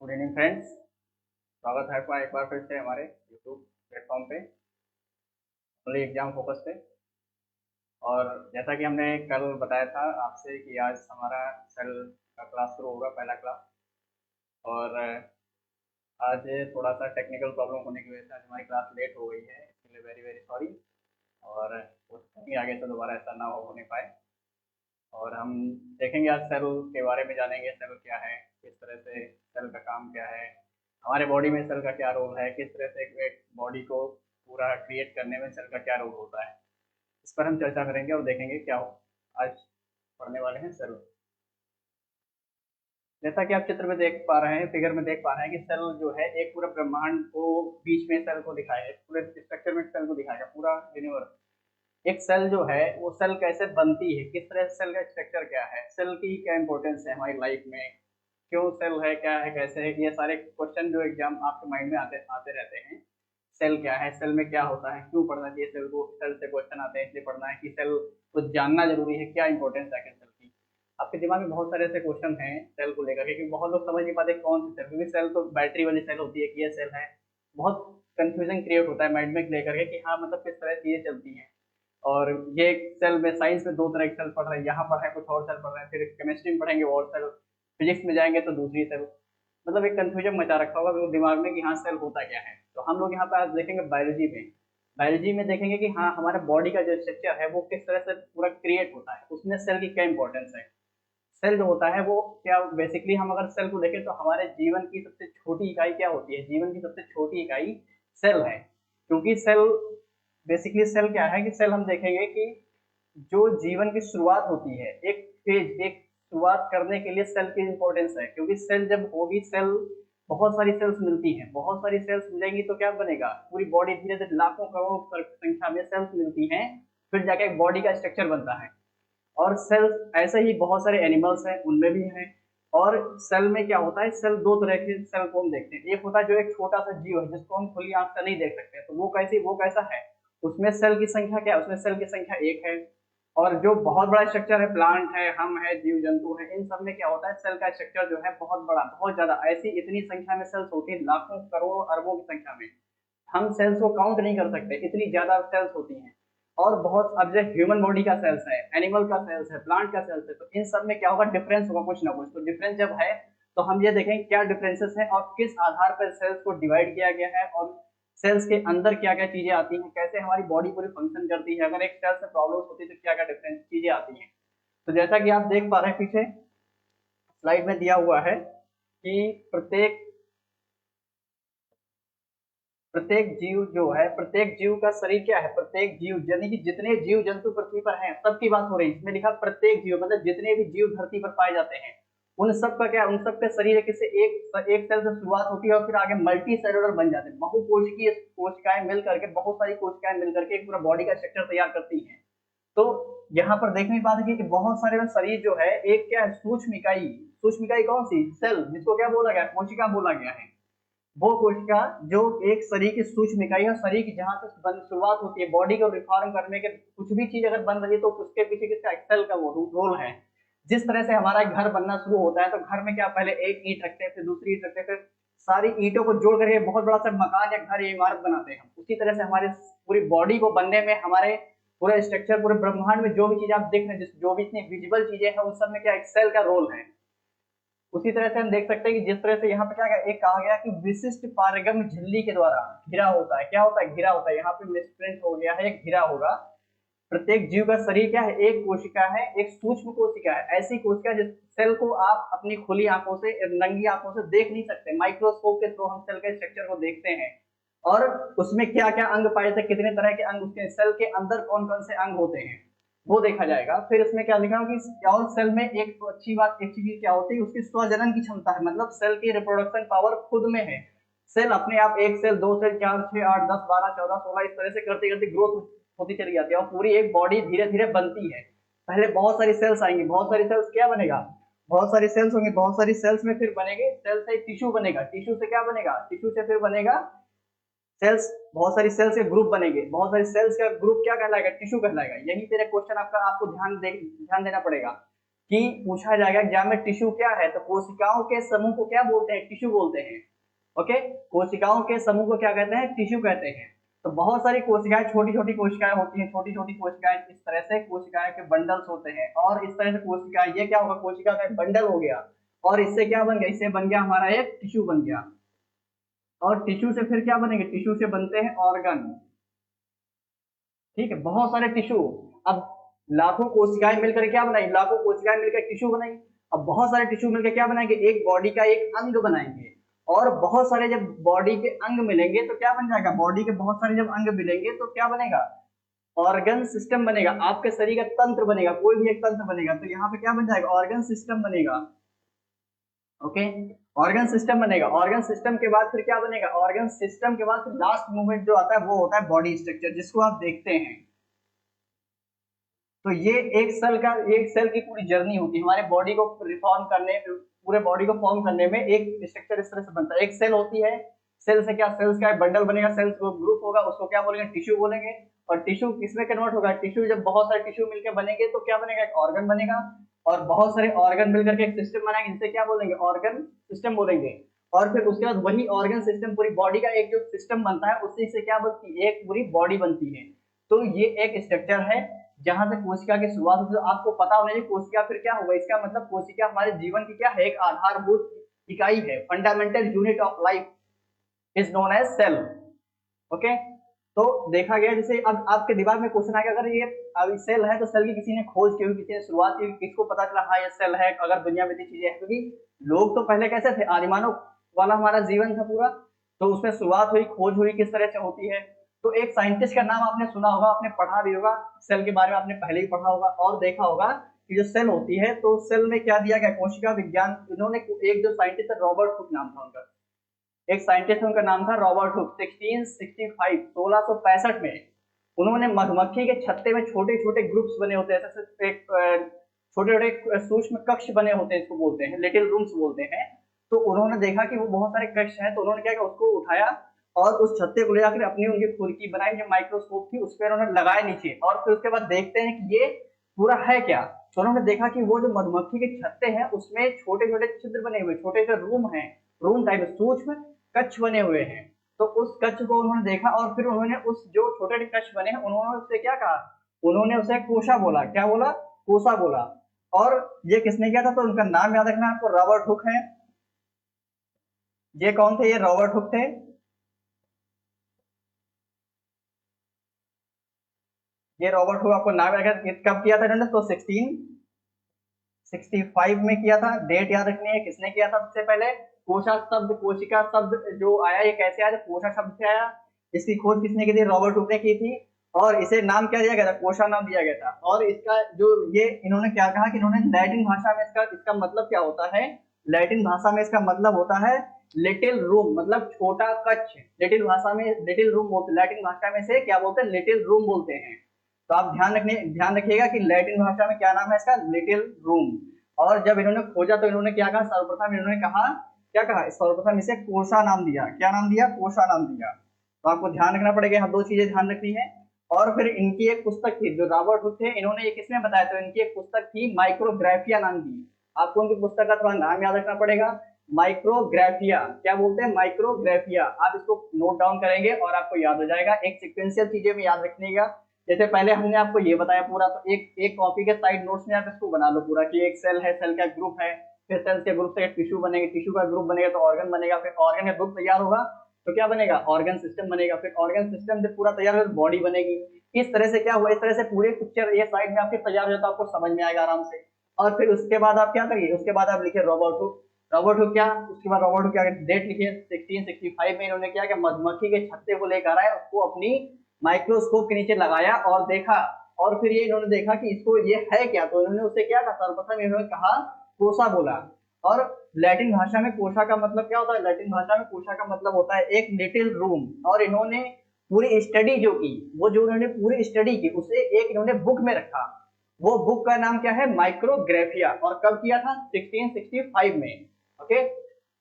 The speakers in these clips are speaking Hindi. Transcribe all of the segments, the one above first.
Good evening friends. स्वागत है आपका एक बार फिर से हमारे यूट्यूब प्लेटफॉर्म पे ओनली एग्जाम फोकस पे। और जैसा कि हमने कल बताया था आपसे कि आज हमारा सेल का क्लास शुरू होगा, पहला क्लास। और आज थोड़ा सा टेक्निकल प्रॉब्लम होने की वजह से आज हमारी क्लास लेट हो गई है, इसके लिए वेरी वेरी सॉरी। और कहीं आगे से दोबारा ऐसा ना हो नहीं पाए। और हम देखेंगे आज सेल के बारे में, जानेंगे सेल क्या है, किस तरह से सेल का काम क्या है, हमारे बॉडी में सेल का क्या रोल है, किस तरह से एक बॉडी को पूरा क्रिएट करने में सेल का क्या रोल होता है। इस पर हम चर्चा करेंगे और देखेंगे क्या हो। आज पढ़ने वाले हैं सेल। जैसा कि आप चित्र में देख पा रहे हैं, फिगर में देख पा रहे हैं कि सेल जो है एक पूरा ब्रह्मांड को बीच में सेल को दिखाया है, पूरे स्ट्रक्चर में सेल को दिखाएगा, पूरा यूनिवर्स। एक सेल जो है वो सेल कैसे बनती है, किस तरह से सेल का स्ट्रक्चर क्या है, सेल की क्या इंपॉर्टेंस है हमारी लाइफ में, क्यों सेल है, क्या है, कैसे है, ये सारे क्वेश्चन जो एग्जाम आपके माइंड में आते आते रहते हैं। सेल क्या है, सेल में क्या होता है, क्यों पढ़ना चाहिए सेल को, सेल से क्वेश्चन आते हैं इसलिए पढ़ना है कि सेल को जानना जरूरी है, क्या इंपॉर्टेंस है सेल की। आपके दिमाग में बहुत सारे ऐसे क्वेश्चन हैं सेल को लेकर के, क्योंकि बहुत लोग समझ नहीं पाते कौन सी सेल, क्योंकि सेल तो बैटरी वाली सेल होती है कि ये सेल है। बहुत कंफ्यूजन क्रिएट होता है माइंड में लेकर के कि हाँ मतलब किस तरह चीजें चलती हैं। और ये सेल में साइंस में दो तरह के सेल पढ़ रहे हैं, यहाँ पढ़ रहे हैं कुछ और सेल पढ़ रहे हैं, फिर केमिस्ट्री में पढ़ेंगे और सेल, फिजिक्स में जाएंगे तो दूसरी सेल। मतलब एक कंफ्यूजन मचा रखा होगा तो दिमाग में कि हाँ सेल होता क्या है। तो हम लोग यहाँ पे आज देखेंगे बायोलॉजी में। बायोलॉजी में देखेंगे कि हाँ हमारे बॉडी का जो स्ट्रक्चर है वो किस तरह से पूरा क्रिएट होता है, उसमें सेल की क्या इंपॉर्टेंस है। सेल जो होता है वो क्या, बेसिकली हम अगर सेल को देखें तो हमारे जीवन की सबसे छोटी इकाई क्या होती है, जीवन की सबसे छोटी इकाई सेल है। क्योंकि सेल, बेसिकली सेल क्या है कि सेल हम देखेंगे कि जो जीवन की शुरुआत होती है, एक फेज, एक शुरुआत करने के लिए सेल की इंपॉर्टेंस है। क्योंकि सेल जब होगी, सेल बहुत सारी सेल्स मिलती हैं, बहुत सारी सेल्स मिलेंगी तो क्या बनेगा, पूरी बॉडी धीरे धीरे लाखों करोड़ों संख्या में सेल्स मिलती हैं, फिर जाके एक बॉडी का स्ट्रक्चर बनता है। और सेल्स ऐसे ही बहुत सारे एनिमल्स हैं उनमें भी हैं। और सेल में क्या होता है, सेल दो तरह के सेल को हम देखते हैं। एक होता है जो एक छोटा सा जीव है जिसको हम खुली आंख से नहीं देख सकते, तो वो कैसा है, उसमें सेल की संख्या क्या है, उसमें सेल की संख्या एक है। और जो बहुत बड़ा स्ट्रक्चर है, प्लांट है, हम है, जीव जंतु है, इन सब में क्या होता है, सेल का स्ट्रक्चर जो है बहुत बड़ा, बहुत ज्यादा, ऐसी इतनी संख्या में सेल्स होती है, लाखों करोड़ों अरबों की संख्या में। हम सेल्स को काउंट नहीं कर सकते, इतनी ज्यादा सेल्स होती हैं। और बहुत, अब जैसे ह्यूमन बॉडी का सेल्स है, एनिमल का सेल्स है, प्लांट का सेल्स है, तो इन सब में क्या होगा, डिफरेंस होगा कुछ ना कुछ। तो डिफरेंस जब है तो हम ये देखेंगे क्या डिफरेंसेस है और किस आधार पर सेल्स को डिवाइड किया गया है, और सेल्स के अंदर क्या क्या चीजें आती हैं, कैसे हमारी बॉडी पूरी फंक्शन करती है, अगर एक सेल से प्रॉब्लम होती है तो क्या क्या डिफरेंस चीजें आती हैं। तो जैसा कि आप देख पा रहे हैं पीछे स्लाइड में दिया हुआ है कि प्रत्येक प्रत्येक जीव जो है, प्रत्येक जीव का शरीर क्या है, प्रत्येक जीव यानी कि जितने जीव जंतु पृथ्वी पर हैं सबकी बात हो रही है। इसमें लिखा प्रत्येक जीव, मतलब जितने भी जीव धरती पर पाए जाते हैं उन सब का क्या, उन सब का शरीर किसी एक सेल से शुरुआत होती है और फिर आगे मल्टी सेलुलर बन जाते हैं। बहुकोशिकीय कोशिकाएं मिल करके, बहुत सारी कोशिकाएं मिल करके एक पूरा बॉडी का स्ट्रक्चर तैयार करती हैं। तो यहाँ पर देखने की बात है कि बहुत सारे शरीर जो है, एक क्या है, सूक्ष्म इकाई। सूक्ष्म इकाई कौन सी, सेल, जिसको क्या बोला गया, कोशिका बोला गया है। वो कोशिका जो एक शरीर की सूक्ष्म इकाई है, शरीर की जहां से शुरुआत होती है बॉडी को रिफॉर्म करने के, कुछ भी चीज अगर बन रही है तो उसके पीछे किसका, सेल का वो रोल है। जिस तरह से हमारा घर बनना शुरू होता है तो घर में क्या, पहले एक ईंट रखते हैं, फिर दूसरी ईंट रखते हैं, फिर सारी ईंटों को जोड़ करके बहुत बड़ा सा मकान या घर या इमारत बनाते हैं हम। उसी तरह से हमारे पूरी बॉडी को बनने में, हमारे पूरे स्ट्रक्चर, पूरे ब्रह्मांड में जो भी चीज आप देख रहे हैं, जो भी इतनी विजिबल चीजें हैं, उन सब में क्या, एक सेल का रोल है। उसी तरह से हम देख सकते हैं कि जिस तरह से यहाँ पे क्या एक कहा गया कि विशिष्ट पारगम झिल्ली के द्वारा घिरा होता है, क्या होता है, घिरा होता है। यहाँ पे मिसप्रिंट हो गया है, घिरा होगा। प्रत्येक जीव का शरीर क्या है, एक कोशिका है, एक सूक्ष्म कोशिका है, ऐसी कोशिका जिस सेल को आप अपनी खुली आंखों से, नंगी आंखों से देख नहीं सकते, माइक्रोस्कोप के थ्रू हम सेल के स्ट्रक्चर को देखते हैं। और उसमें क्या क्या अंग पाए जाते, कितने तरह के अंग, उसके सेल के अंदर कौन कौन से अंग होते हैं वो देखा जाएगा। फिर इसमें क्या लिखा कि और सेल में एक तो अच्छी बात, एक चीज क्या होती है, उसकी स्वजनन की क्षमता है, मतलब सेल की रिप्रोडक्शन पावर खुद में है। सेल अपने आप, एक सेल, दो सेल, चार, छह, आठ, 10, 12, 14, 16, इस तरह से करते करते ग्रोथ होती चली जाती है और पूरी एक बॉडी धीरे धीरे बनती है। पहले बहुत सारी सेल्स आएंगी, बहुत सारी सेल्स क्या बनेगा, बहुत सारी सेल्स होंगी, बहुत सारी सेल्स में फिर बनेंगे, सेल से टिश्यू बनेगा, टिश्यू से क्या बनेगा, टिश्यू से फिर बनेगा सेल्स, बहुत सारी सेल्स के ग्रुप बनेंगे, बहुत सारी सेल्स का ग्रुप क्या कहलाएगा, टिश्यू कहलाएगा। यही तेरे क्वेश्चन आपका, आपको ध्यान देना पड़ेगा कि पूछा जाएगा एग्जाम में टिश्यू क्या है, तो कोशिकाओं के समूह को क्या बोलते हैं, टिश्यू बोलते हैं। ओके, कोशिकाओं के समूह को क्या कहते हैं, टिश्यू कहते हैं। तो बहुत सारी कोशिकाएं, छोटी छोटी कोशिकाएं होती हैं, छोटी छोटी कोशिकाएं, इस तरह से कोशिकाएं के बंडल्स होते हैं, और इस तरह से कोशिकाएं, ये क्या होगा, कोशिका का एक बंडल हो गया, और इससे क्या बन गया, इससे बन गया हमारा एक टिश्यू बन गया। और टिश्यू से फिर क्या बनेंगे, टिश्यू से बनते हैं ऑर्गन। ठीक है, बहुत सारे टिश्यू। अब लाखों कोशिकाएं मिलकर क्या बनाई, लाखों कोशिकाएं मिलकर टिश्यू बनाई। अब बहुत सारे टिश्यू मिलकर क्या बनाएंगे, एक बॉडी का एक अंग बनाएंगे। और बहुत सारे जब बॉडी के अंग मिलेंगे तो क्या बन जाएगा, बॉडी के बहुत सारे जब अंग मिलेंगे तो क्या बनेगा, ऑर्गन सिस्टम बनेगा। आपके शरीर का तंत्र बनेगा, कोई भी एक तंत्र बनेगा, तो यहाँ पे क्या बन जाएगा, ऑर्गन सिस्टम बनेगा। ओके, ऑर्गन सिस्टम बनेगा। ऑर्गन सिस्टम के बाद फिर क्या बनेगा, ऑर्गन सिस्टम के बाद फिर लास्ट मूवमेंट जो आता है वो होता है बॉडी स्ट्रक्चर, जिसको आप देखते हैं। तो ये एक सेल का, एक सेल की पूरी जर्नी होती है हमारे बॉडी को रिफॉर्म करने, पूरे बॉडी को फॉर्म करने में एक स्ट्रक्चर इस तरह से बनता है। एक सेल होती है, सेल से क्या, सेल्स का एक बंडल बनेगा, सेल्स को ग्रुप होगा, उसको क्या बोलेंगे, टिश्यू बोलेंगे। और टिश्यू किसमें कन्वर्ट होगा, टिश्यू जब बहुत सारे टिश्यू मिलकर बनेंगे तो क्या बनेगा, एक ऑर्गन बनेगा। और बहुत सारे ऑर्गन मिलकर के एक सिस्टम बनाएंगे, जिसे क्या बोलेंगे, ऑर्गन सिस्टम बोलेंगे। और फिर उसके बाद वही ऑर्गन सिस्टम पूरी बॉडी का एक जो सिस्टम बनता है, उसी से क्या बनती है, एक पूरी बॉडी बनती है। तो ये एक स्ट्रक्चर है जहां से कोशिका की शुरुआत होती है। तो आपको पता होना चाहिए कोशिका फिर क्या होगा, इसका मतलब कोशिका हमारे जीवन की क्या है, एक आधारभूत इकाई है, fundamental unit of life is known as cell. Okay, तो देखा गया, जैसे अब आपके दिमाग में क्वेश्चन आ गया, अगर ये अब सेल है तो सेल की किसी ने खोज की, किसी ने शुरुआत की, किसको पता चला हाँ ये सेल है, अगर दुनिया में इतनी चीजें हैं, क्योंकि लोग तो पहले कैसे थे, आदिमानव वाला हमारा जीवन था पूरा, तो उसमें शुरुआत हुई, खोज हुई किस तरह से होती है। तो एक साइंटिस्ट का नाम आपने सुना होगा, आपने पढ़ा भी होगा, सेल के बारे में आपने पहले ही पढ़ा होगा और देखा होगा कि जो सेल होती है, तो सेल में क्या दिया गया, कोशिका विज्ञान, इन्होंने एक जो साइंटिस्ट है, रॉबर्ट हुक नाम था उनका, एक साइंटिस्ट उनका नाम था रॉबर्ट हुक। 1665 में उन्होंने मधुमक्खी के छत्ते में छोटे छोटे ग्रुप्स बने होते हैं, जैसे एक छोटे छोटे सूक्ष्म कक्ष बने होते हैं, इसको बोलते हैं लिटिल रूम्स बोलते हैं। तो उन्होंने देखा कि वो बहुत सारे कक्ष हैं, तो उन्होंने क्या किया, उसको उठाया और उस छत्ते को ले जाकर अपनी उनकी खुद की बनाई जो माइक्रोस्कोप थी उस पर उन्होंने लगाया नीचे, और फिर उसके बाद देखते हैं कि ये पूरा है क्या। तो उन्होंने देखा कि वो जो मधुमक्खी के छत्ते हैं उसमें छोटे छोटे छिद्र बने हुए, छोटे छोटे रूम हैं, रूम टाइप सूक्ष्म कक्ष बने हुए हैं। तो उस कक्ष को उन्होंने देखा और फिर उन्होंने उस जो छोटे कक्ष बने हैं, उन्होंने उससे क्या कहा, उन्होंने उसे कोशा बोला, क्या बोला, कोसा बोला। और ये किसने किया था, तो उनका नाम याद रखना आपको, रॉबर्ट हुक है। ये कौन थे, ये रॉबर्ट हुक थे। ये रॉबर्ट हुक आपको नाम रखा, कब किया था इन्होंने, तो 1665 में किया था। डेट याद रखनी है, किसने किया था सबसे पहले। कोशा शब्द, कोशिका शब्द जो आया, ये कैसे आया, कोशा शब्द से आया। इसकी खोज किसने की थी, रॉबर्ट हुक ने की थी। और इसे नाम क्या दिया गया था, कोशा नाम दिया गया था। और इसका जो ये इन्होंने क्या कहा कि इन्होंने लैटिन भाषा में इसका मतलब क्या होता है, लैटिन भाषा में इसका मतलब होता है लिटिल रूम, मतलब छोटा कक्ष। लिटिल भाषा में लिटिल रूम बोलते, लैटिन भाषा में से क्या बोलते हैं, लिटिल रूम बोलते हैं। तो आप ध्यान रखिएगा कि लैटिन भाषा में क्या नाम है इसका, लिटिल रूम। और जब इन्होंने खोजा तो इन्होंने क्या कहा, सर्वप्रथम इन्होंने कहा, क्या कहा, सर्वप्रथम इसे कोशा नाम दिया, क्या नाम दिया, कोशा नाम दिया। तो आपको ध्यान रखना पड़ेगा, यहाँ दो चीजें ध्यान रखनी है। और फिर इनकी एक पुस्तक थी, जो रॉबर्ट हुक थे, इन्होंने ये किसमें बताया, तो इनकी एक पुस्तक थी माइक्रोग्राफिया नाम की। आपको उनकी पुस्तक का थोड़ा नाम याद रखना पड़ेगा, माइक्रोग्राफिया, क्या बोलते हैं, माइक्रोग्राफिया। आप इसको नोट डाउन करेंगे और आपको याद हो जाएगा। एक सिक्वेंशियल चीजें में याद रखिएगा, जैसे पहले हमने आपको ये बताया पूरा, तो एक कॉपी के साइड नोट्स में आप इसको बना लो पूरा, कि एक सेल है, सेल का ग्रुप है, फिर सेल्स के ग्रुप से टिश्यू बनेगा, टिश्यू का ग्रुप बनेगा तो ऑर्गन बनेगा, फिर ऑर्गन का ग्रुप तैयार होगा तो क्या बनेगा, ऑर्गन सिस्टम बनेगा, फिर ऑर्गन सिस्टम जब पूरा तैयार हो बॉडी बनेगी। इस तरह से क्या हुआ, इस तरह से पूरे पिक्चर ये साइड में आपके तैयार हो जाता है, आपको समझ में आएगा आराम से। और फिर उसके बाद आप क्या करिए, उसके बाद आप लिखिए रॉबर्ट हुक। रॉबर्ट हुक क्या, उसके बाद रॉबर्ट हुक क्या, डेट लिखिए 1665 में इन्होंने क्या, मधुमक्खी के छत्ते को लेकर आए, उसको अपनी माइक्रोस्कोप के नीचे लगाया और देखा। और फिर ये इन्होंने देखा कि इसको ये है क्या, तो इन्होंने उसे क्या कहा, सर्वप्रथम इन्होंने कहा कोसा बोला। और लैटिन भाषा में कोशा का मतलब क्या होता है, लैटिन भाषा में कोशा का मतलब होता है एक लिटिल रूम। और इन्होंने पूरी स्टडी जो की, वो जो इन्होंने पूरी स्टडी की उसे एक इन्होंने बुक में रखा। वो बुक का नाम क्या है, माइक्रोग्राफिया। और कब किया था, 1665 में। ओके,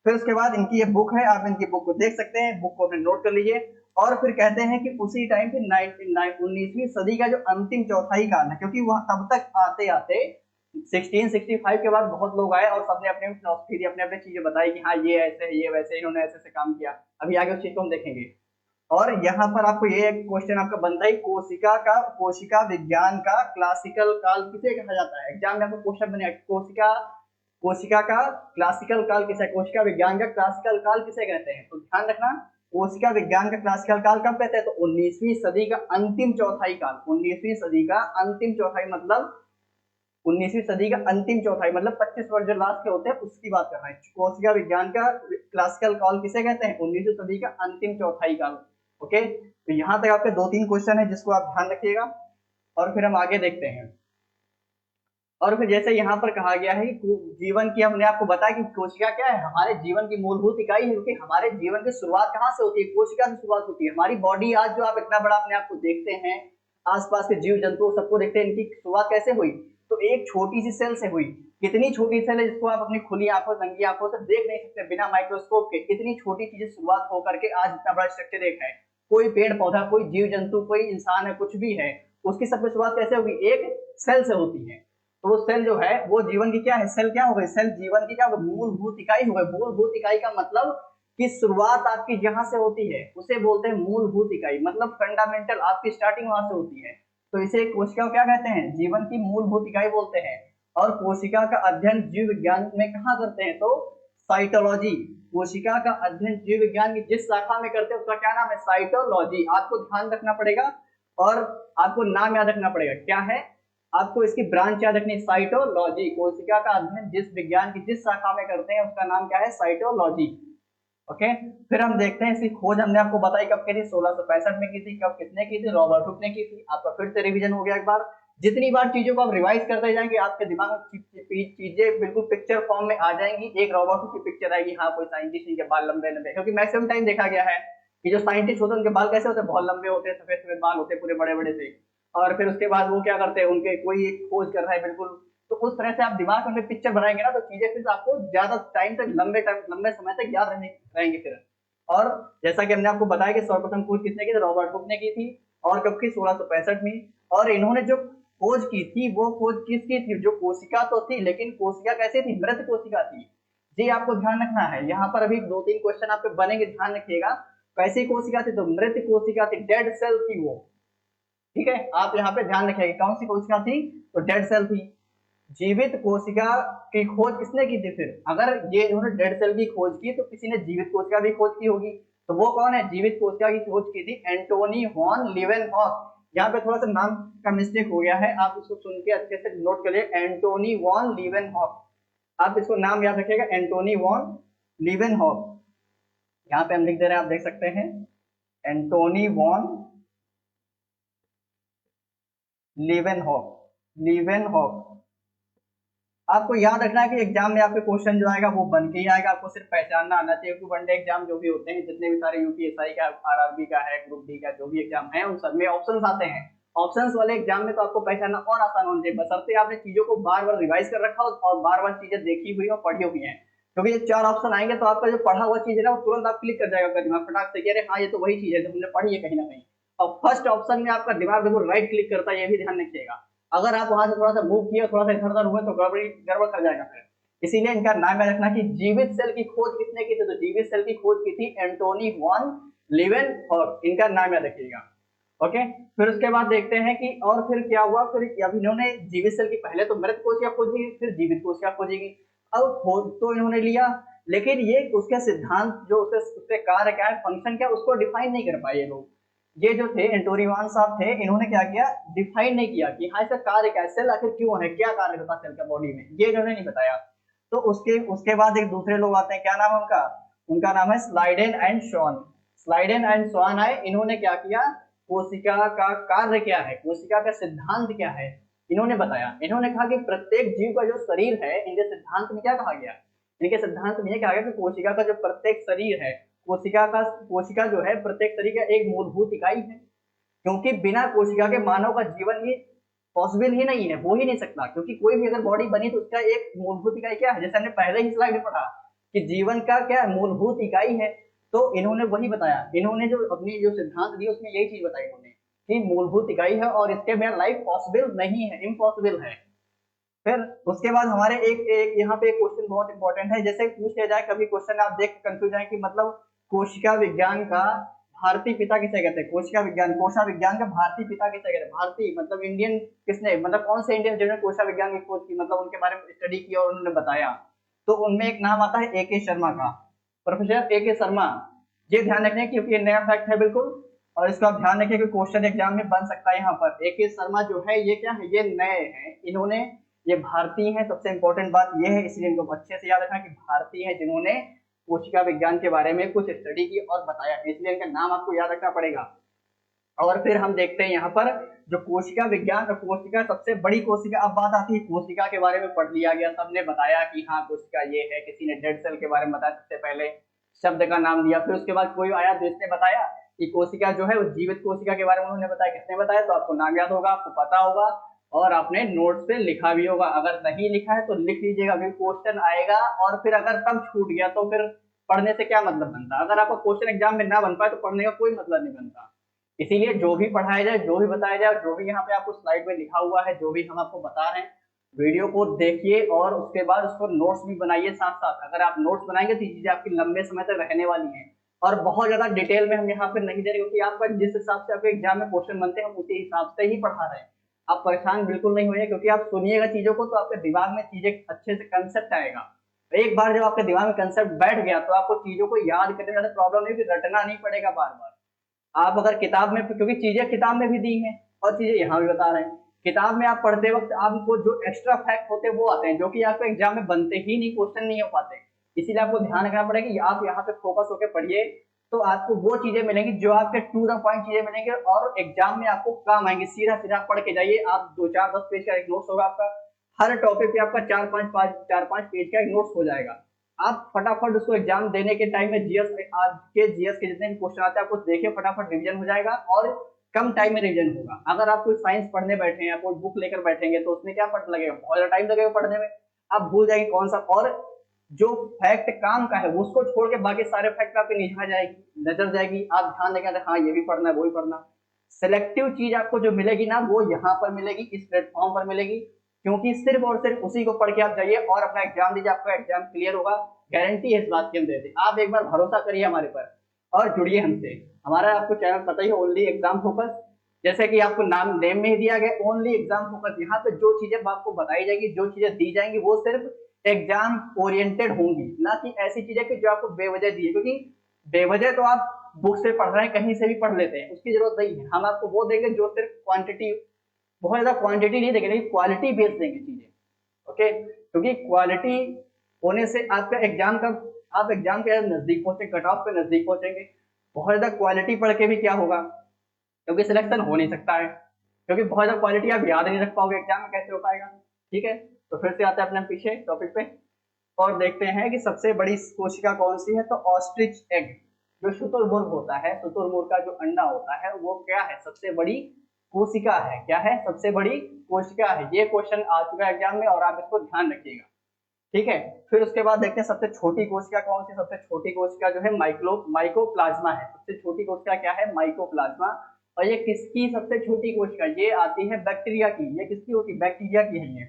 फिर उसके बाद इनकी ये बुक है, आप इनकी बुक को देख सकते हैं, बुक को अपने नोट कर लीजिए। और फिर कहते हैं कि उसी टाइम पे 19वीं सदी का जो अंतिम चौथाई काल है, क्योंकि वह तब तक आते आते 1665 के बाद बहुत लोग आए और सबने अपनी फिलोसफी दी, अपने अपने चीजें बताई कि हाँ ये ऐसे है, ये वैसे, इन्होंने ऐसे ऐसे काम किया। अभी आगे उस चीज को हम देखेंगे। और यहाँ पर आपको ये एक क्वेश्चन आपका बनता है, कोशिका विज्ञान का क्लासिकल काल किसे कहा जाता है। एग्जाम में आपको क्वेश्चन बनेगा, कोशिका कोशिका का क्लासिकल काल किसे, कोशिका विज्ञान का क्लासिकल काल किसे कहते हैं। तो ध्यान रखना, कोशिका विज्ञान का क्लासिकल काल कब कहते हैं, तो 19वीं सदी का अंतिम चौथाई काल। 19वीं सदी का अंतिम चौथाई मतलब 19वीं सदी का अंतिम चौथाई मतलब 25 वर्ष जो लास्ट के होते हैं उसकी बात कर रहे हैं। कोशिका विज्ञान का क्लासिकल काल किसे कहते हैं, 19वीं सदी का अंतिम चौथाई काल। ओके, तो यहाँ तक आपके 2-3 क्वेश्चन है जिसको आप ध्यान रखिएगा, और फिर हम आगे देखते हैं। और फिर जैसे यहाँ पर कहा गया है कि जीवन की, हमने आपको बताया कि कोशिका क्या है, हमारे जीवन की मूलभूत इकाई है, क्योंकि हमारे जीवन की शुरुआत कहाँ से होती है, कोशिका से शुरुआत होती है। हमारी बॉडी आज जो आप इतना बड़ा अपने आप को देखते हैं, आसपास के जीव जंतु सबको देखते हैं, इनकी शुरुआत कैसे हुई, तो एक छोटी सी सेल से हुई। कितनी छोटी सेल है जिसको आप अपनी खुली आंखों, नंगी आंखों से देख नहीं सकते बिना माइक्रोस्कोप के, कितनी छोटी चीजें शुरुआत होकर के आज इतना बड़ा स्ट्रक्चर एक है। कोई पेड़ पौधा, कोई जीव जंतु, कोई इंसान है, कुछ भी है, उसकी सबसे शुरुआत कैसे होगी, एक सेल से होती है। तो वो सेल जो है वो जीवन की क्या है, सेल क्या हो गई, सेल जीवन की क्या हो गई, मूलभूत इकाई हो गई। मूलभूत इकाई का मतलब कि शुरुआत आपकी जहां से होती है उसे बोलते हैं मूलभूत इकाई, मतलब फंडामेंटल, आपकी स्टार्टिंग वहां से होती है। तो इसे कोशिका क्या कहते हैं, जीवन की मूलभूत इकाई बोलते हैं। और कोशिका का अध्ययन जीव विज्ञान में कहाँ करते हैं, तो साइटोलॉजी। कोशिका का अध्ययन जीव विज्ञान की जिस शाखा में करते हैं उसका क्या नाम है, साइटोलॉजी। आपको ध्यान रखना पड़ेगा और आपको नाम याद रखना पड़ेगा, क्या है, आपको इसकी ब्रांच याद रखनी, साइटोलॉजी। कोशिका का अध्ययन जिस विज्ञान की जिस शाखा में करते हैं उसका नाम क्या है, साइटोलॉजी। ओके, फिर हम देखते हैं इसकी खोज हमने आपको बताई कब की थी, 1665 में की थी। कब, किसने की थी, रॉबर्ट हुक ने की थी। आपका फिर से रिवीजन हो गया एक बार। जितनी बार चीजों को आप रिवाइज करते जाएंगे आपके दिमाग में चीजें बिल्कुल पिक्चर फॉर्म में आ जाएंगी। एक रॉबर्ट हुक की पिक्चर आएगी, हाँ कोई साइंटिस्ट, इनके बाल लंबे लंबे, क्योंकि मैक्सिमम टाइम देखा गया है कि जो साइंटिस्ट होते हैं उनके बाल कैसे होते हैं, बहुत लंबे होते हैं, सफेद सफेद बाल होते हैं पूरे बड़े बड़े से। और फिर उसके बाद वो क्या करते हैं, उनके कोई एक खोज कर रहा है बिल्कुल, तो उस तरह से आप दिमाग में पिक्चर बनाएंगे ना, तो चीजें फिर आपको ज्यादा टाइम तक, लंबे समय तक याद रहेंगे फिर। और जैसा कि हमने आपको बताया कि सर्वप्रथम खोज किसने की थी, रॉबर्ट हुक ने की थी। और कब की, 1665 में। और इन्होंने जो खोज की थी वो खोज किसकी थी, जो कोशिका तो थी लेकिन कोशिका कैसे थी, मृत कोशिका थी। जी आपको ध्यान रखना है, यहाँ पर अभी 2-3 क्वेश्चन आपके बनेंगे, ध्यान रखिएगा। कैसी कोशिका थी, तो मृत कोशिका थी, डेड सेल थी वो। ठीक है, आप यहाँ पे ध्यान रखिएगा कौन सी कोशिका थी, तो डेड सेल थी। जीवित कोशिका की खोज किसने की थी, फिर अगर ये इन्होंने डेड सेल की खोज की तो किसी ने जीवित कोशिका भी खोज की होगी। तो वो कौन है, जीवित कोशिका की खोज की थी एंटोनी वॉन लीवेनहॉक। यहाँ पे थोड़ा सा नाम का मिस्टेक हो गया है, आप इसको सुन के अच्छे से नोट करिए, एंटोनी वॉन लीवेनहॉक। आप इसको नाम याद रखिएगा, एंटोनी वॉन लीवेनहॉक। यहाँ पे हम लिख दे रहे हैं, आप देख सकते हैं, एंटोनी वॉन लीवेनहॉक। लीवेनहॉक आपको याद रखना है कि एग्जाम में आपके क्वेश्चन जो आएगा वो बन के ही आएगा, आपको सिर्फ पहचानना आना चाहिए। क्योंकि वनडे एग्जाम जो भी होते हैं, जितने भी सारे यूपीएसआई का, आरआरबी का है, ग्रुप डी का, जो भी एग्जाम है, उन सब में ऑप्शंस आते हैं। ऑप्शंस वाले एग्जाम में तो आपको पहचानना और आसान होना चाहिए, बशर्ते आपने चीजों को बार बार रिवाइज कर रखा हो और बार बार चीजें देखी हुई और पढ़ी हुई है। क्योंकि ये 4 ऑप्शन आएंगे तो आपका जो पढ़ा हुआ चीज है ना वो तुरंत आप क्लिक कर जाएगा आपका दिमाग, फटाक से, अरे हाँ ये तो वही चीज है जो हमने पढ़ी है कहीं ना कहीं। और फर्स्ट ऑप्शन में आपका दिमाग बिल्कुल राइट क्लिक करता है, ये भी ध्यान रखिएगा। अगर आप वहां से थोड़ा सा मूव किए, थोड़ा सा इधर उधर हुए तो गड़बड़ कर जाएगा फिर। इसीलिए इनका नाम याद रखना कि जीवित सेल की खोज किसने की थी, तो जीवित सेल की खोज की थी एंटोनी वॉन लीवेनहॉक, इनका नाम याद रखिएगा। ओके, फिर उसके बाद देखते हैं कि और फिर क्या हुआ। फिर अब इन्होंने जीवित सेल की पहले तो मृत कोशिका खोजी, फिर जीवित कोशिका खोजेगी। अब खोज तो इन्होंने लिया, लेकिन ये उसके सिद्धांत, जो उसके कार्य क्या है, फंक्शन क्या, उसको डिफाइन नहीं कर पाए ये लोग। ये जो थे एंटोनी वॉन साहब थे, इन्होंने क्या किया, डिफाइन नहीं किया कि हाँ इसका कार्य क्या है, सेल आखिर क्यों है, क्या कार्य होता है सेल का बॉडी में, ये इन्होंने नहीं बताया। तो उसके उसके बाद एक दूसरे लोग आते हैं, क्या नाम है उनका, उनका नाम है Schleiden and Schwann. Schleiden and Schwann आए, इन्होंने क्या किया, कोशिका का कार्य क्या है, कोशिका का सिद्धांत क्या है, इन्होंने बताया। इन्होंने कहा कि प्रत्येक जीव का जो शरीर है, इनके सिद्धांत में क्या कहा गया, इनके सिद्धांत में कहा गया कि कोशिका का जो प्रत्येक शरीर है, कोशिका जो है प्रत्येक शरीर का एक मूलभूत इकाई है। क्योंकि बिना कोशिका के मानव का जीवन ही पॉसिबल ही नहीं है, हो ही नहीं सकता। क्योंकि कोई भी अगर बॉडी बनी तो उसका एक मूलभूत इकाई क्या है, जैसे हमने पहले ही स्लाइड में पढ़ा कि जीवन का क्या मूलभूत इकाई है। तो इन्होंने वही बताया, इन्होंने जो अपनी जो सिद्धांत दिए उसमें यही चीज बताई उन्होंने कि मूलभूत इकाई है और इसके बिना लाइफ पॉसिबल नहीं है, इम्पॉसिबल है। फिर उसके बाद हमारे एक यहाँ पे एक क्वेश्चन बहुत इंपॉर्टेंट है, जैसे पूछ लिया जाए कभी क्वेश्चन आप देख कंफ्यूज जाए कि मतलब कोशिका विज्ञान का भारतीय पिता किसे कहते हैं, कोशा विज्ञान का भारतीय पिता किसे कहते हैं, भारतीय मतलब इंडियन किसने, मतलब कौन से इंडियन जिन्होंने कोशा विज्ञान की खोज की, मतलब उनके बारे में स्टडी किया और उन्होंने बताया। तो उनमें एक नाम आता है AK शर्मा का, प्रोफेसर AK शर्मा। ये ध्यान रखना क्योंकि ये नया फैक्ट है बिल्कुल, और इसको आप ध्यान रखिए कि क्वेश्चन एग्जाम में बन सकता है। यहाँ पर AK शर्मा जो है ये क्या है, ये नए हैं, इन्होंने, ये भारतीय है, सबसे इंपॉर्टेंट बात ये है, इसलिए इनको अच्छे से याद रखना कि भारतीय है जिन्होंने कोशिका विज्ञान के बारे में कुछ स्टडी की और बताया, इसलिए इनका नाम आपको याद रखना पड़ेगा। और फिर हम देखते हैं यहाँ पर जो कोशिका विज्ञान और कोशिका सबसे बड़ी कोशिका, अब बात आती है कोशिका के बारे में पढ़ लिया गया, सबने बताया कि हाँ कोशिका ये है, किसी ने डेड सेल के बारे में बताया सबसे पहले, शब्द का नाम दिया, फिर उसके बाद कोई आया तो इसने बताया कि कोशिका जो है वो जीवित कोशिका के बारे में उन्होंने बताया, किसने बताया, तो आपको नाम याद होगा, आपको पता होगा और आपने नोट्स पे लिखा भी होगा, अगर नहीं लिखा है तो लिख लीजिएगा, अभी क्वेश्चन आएगा, और फिर अगर तब छूट गया तो फिर पढ़ने से क्या मतलब बनता, अगर आपका क्वेश्चन एग्जाम में ना बन पाए तो पढ़ने का कोई मतलब नहीं बनता। इसीलिए जो भी पढ़ाया जाए, जो भी बताया जाए, जो भी यहाँ पे आपको स्लाइड में लिखा हुआ है, जो भी हम आपको बता रहे हैं, वीडियो को देखिए और उसके बाद उसको नोट्स भी बनाइए साथ साथ। अगर आप नोट्स बनाएंगे तो ये चीजें आपकी लंबे समय तक रहने वाली हैं, और बहुत ज्यादा डिटेल में हम यहाँ पे नहीं दे रहे, क्योंकि आपका जिस हिसाब से आपके एग्जाम में क्वेश्चन बनते हैं हम उसी हिसाब से ही पढ़ा रहे हैं। आप परेशान बिल्कुल नहीं होइए, क्योंकि आप सुनिएगा चीजों को तो आपके दिमाग में चीजें अच्छे से कंसेप्ट आएगा। एक बार जब आपके दिमाग में कंसेप्ट बैठ गया तो आपको चीजों को याद करने में ज्यादा प्रॉब्लम नहीं, रटना नहीं पड़ेगा बार बार। आप अगर किताब में, क्योंकि चीजें किताब में भी दी हैं और चीजें यहाँ भी बता रहे हैं, किताब में आप पढ़ते वक्त आपको जो एक्स्ट्रा फैक्ट होते हैं वो आते हैं, जो कि आपको एग्जाम में बनते ही नहीं, क्वेश्चन नहीं हो पाते, इसीलिए आपको ध्यान रखना पड़ेगा कि आप यहाँ पे फोकस होकर पढ़िए, तो आपको वो चीजें मिलेंगी जो आपके टू द पॉइंट चीजें मिलेंगी और एग्जाम में आपको काम आएंगे। सीधा सीधा पढ़ के जाइए, आप 2 4 10 पेज का एक नोट्स होगा आपका, हर टॉपिक पे आपका 4 5 पेज का एक नोट्स हो जाएगा। आप फटाफट उसको एग्जाम देने के टाइम में जीएस में, आज के जीएस के जितने भी क्वेश्चन आते हैं आपको देखिए, फटाफट रिवीजन हो जाएगा और कम टाइम में रिवीजन होगा। अगर आप कोई साइंस पढ़ने बैठे हैं, कोई बुक लेकर बैठेंगे तो उसमें क्या पढ़ लगेगा, बहुत ज्यादा टाइम लगेगा पढ़ने में, आप भूल जाएंगे कौन सा, और जो फैक्ट काम का है उसको छोड़ के बाकी सारे फैक्ट आपके निगाह जाएगी, नजर जाएगी, आप ध्यान देंगे हाँ ये भी पढ़ना है वो भी पढ़ना। सिलेक्टिव चीज आपको जो मिलेगी ना वो यहाँ पर मिलेगी, इस प्लेटफॉर्म पर मिलेगी, क्योंकि सिर्फ और सिर्फ उसी को पढ़ के आप जाइए और अपना एग्जाम दीजिए, आपका एग्जाम क्लियर होगा, गारंटी है इस बात की हम देते हैं। आप एक बार भरोसा करिए हमारे पर और जुड़िए हमसे। हमारा आपको चैनल पता ही है, ओनली एग्जाम फोकस, जैसे कि आपको नाम नेम में ही दिया गया ओनली एग्जाम फोकस। यहाँ पे जो चीजें आपको बताई जाएगी, जो चीजें दी जाएंगी वो सिर्फ एग्जाम ओरिएंटेड होंगी, ना कि ऐसी चीजें कि जो आपको बेवजह दी है, क्योंकि बेवजह तो आप बुक से पढ़ रहे हैं, कहीं से भी पढ़ लेते हैं, उसकी जरूरत नहीं है। हम आपको वो देंगे जो सिर्फ क्वांटिटी, बहुत ज्यादा क्वांटिटी नहीं देंगे लेकिन क्वालिटी बेस्ड देंगे चीजें, ओके, क्योंकि क्वालिटी होने से आपका एग्जाम का, आप एग्जाम के नजदीक पहुंचे, कट ऑफ पे नजदीक पहुंचेंगे। बहुत ज्यादा क्वालिटी पढ़ के भी क्या होगा, क्योंकि सिलेक्शन हो नहीं सकता है, क्योंकि बहुत ज्यादा क्वालिटी आप याद नहीं रख पाओगे, एग्जाम में कैसे हो पाएगा। ठीक है, तो फिर से आते हैं अपने पीछे टॉपिक पे और देखते हैं कि सबसे बड़ी कोशिका कौन सी है। तो ऑस्ट्रिच एग, जो शुतुरमुर्ग होता है, शुतुरमुर्ग का जो अंडा होता है वो क्या है, सबसे बड़ी कोशिका है। क्या है, सबसे बड़ी कोशिका है। ये क्वेश्चन आ चुका है एग्जाम में और आप इसको ध्यान रखिएगा। ठीक है, फिर उसके बाद देखते हैं सबसे छोटी कोशिका कौन सी। सबसे छोटी कोशिका जो है माइकोप्लाज्मा है। सबसे छोटी कोशिका क्या है, माइकोप्लाज्मा। और ये किसकी सबसे छोटी कोशिका, ये आती है बैक्टीरिया की। ये किसकी होती है, बैक्टीरिया की है ये।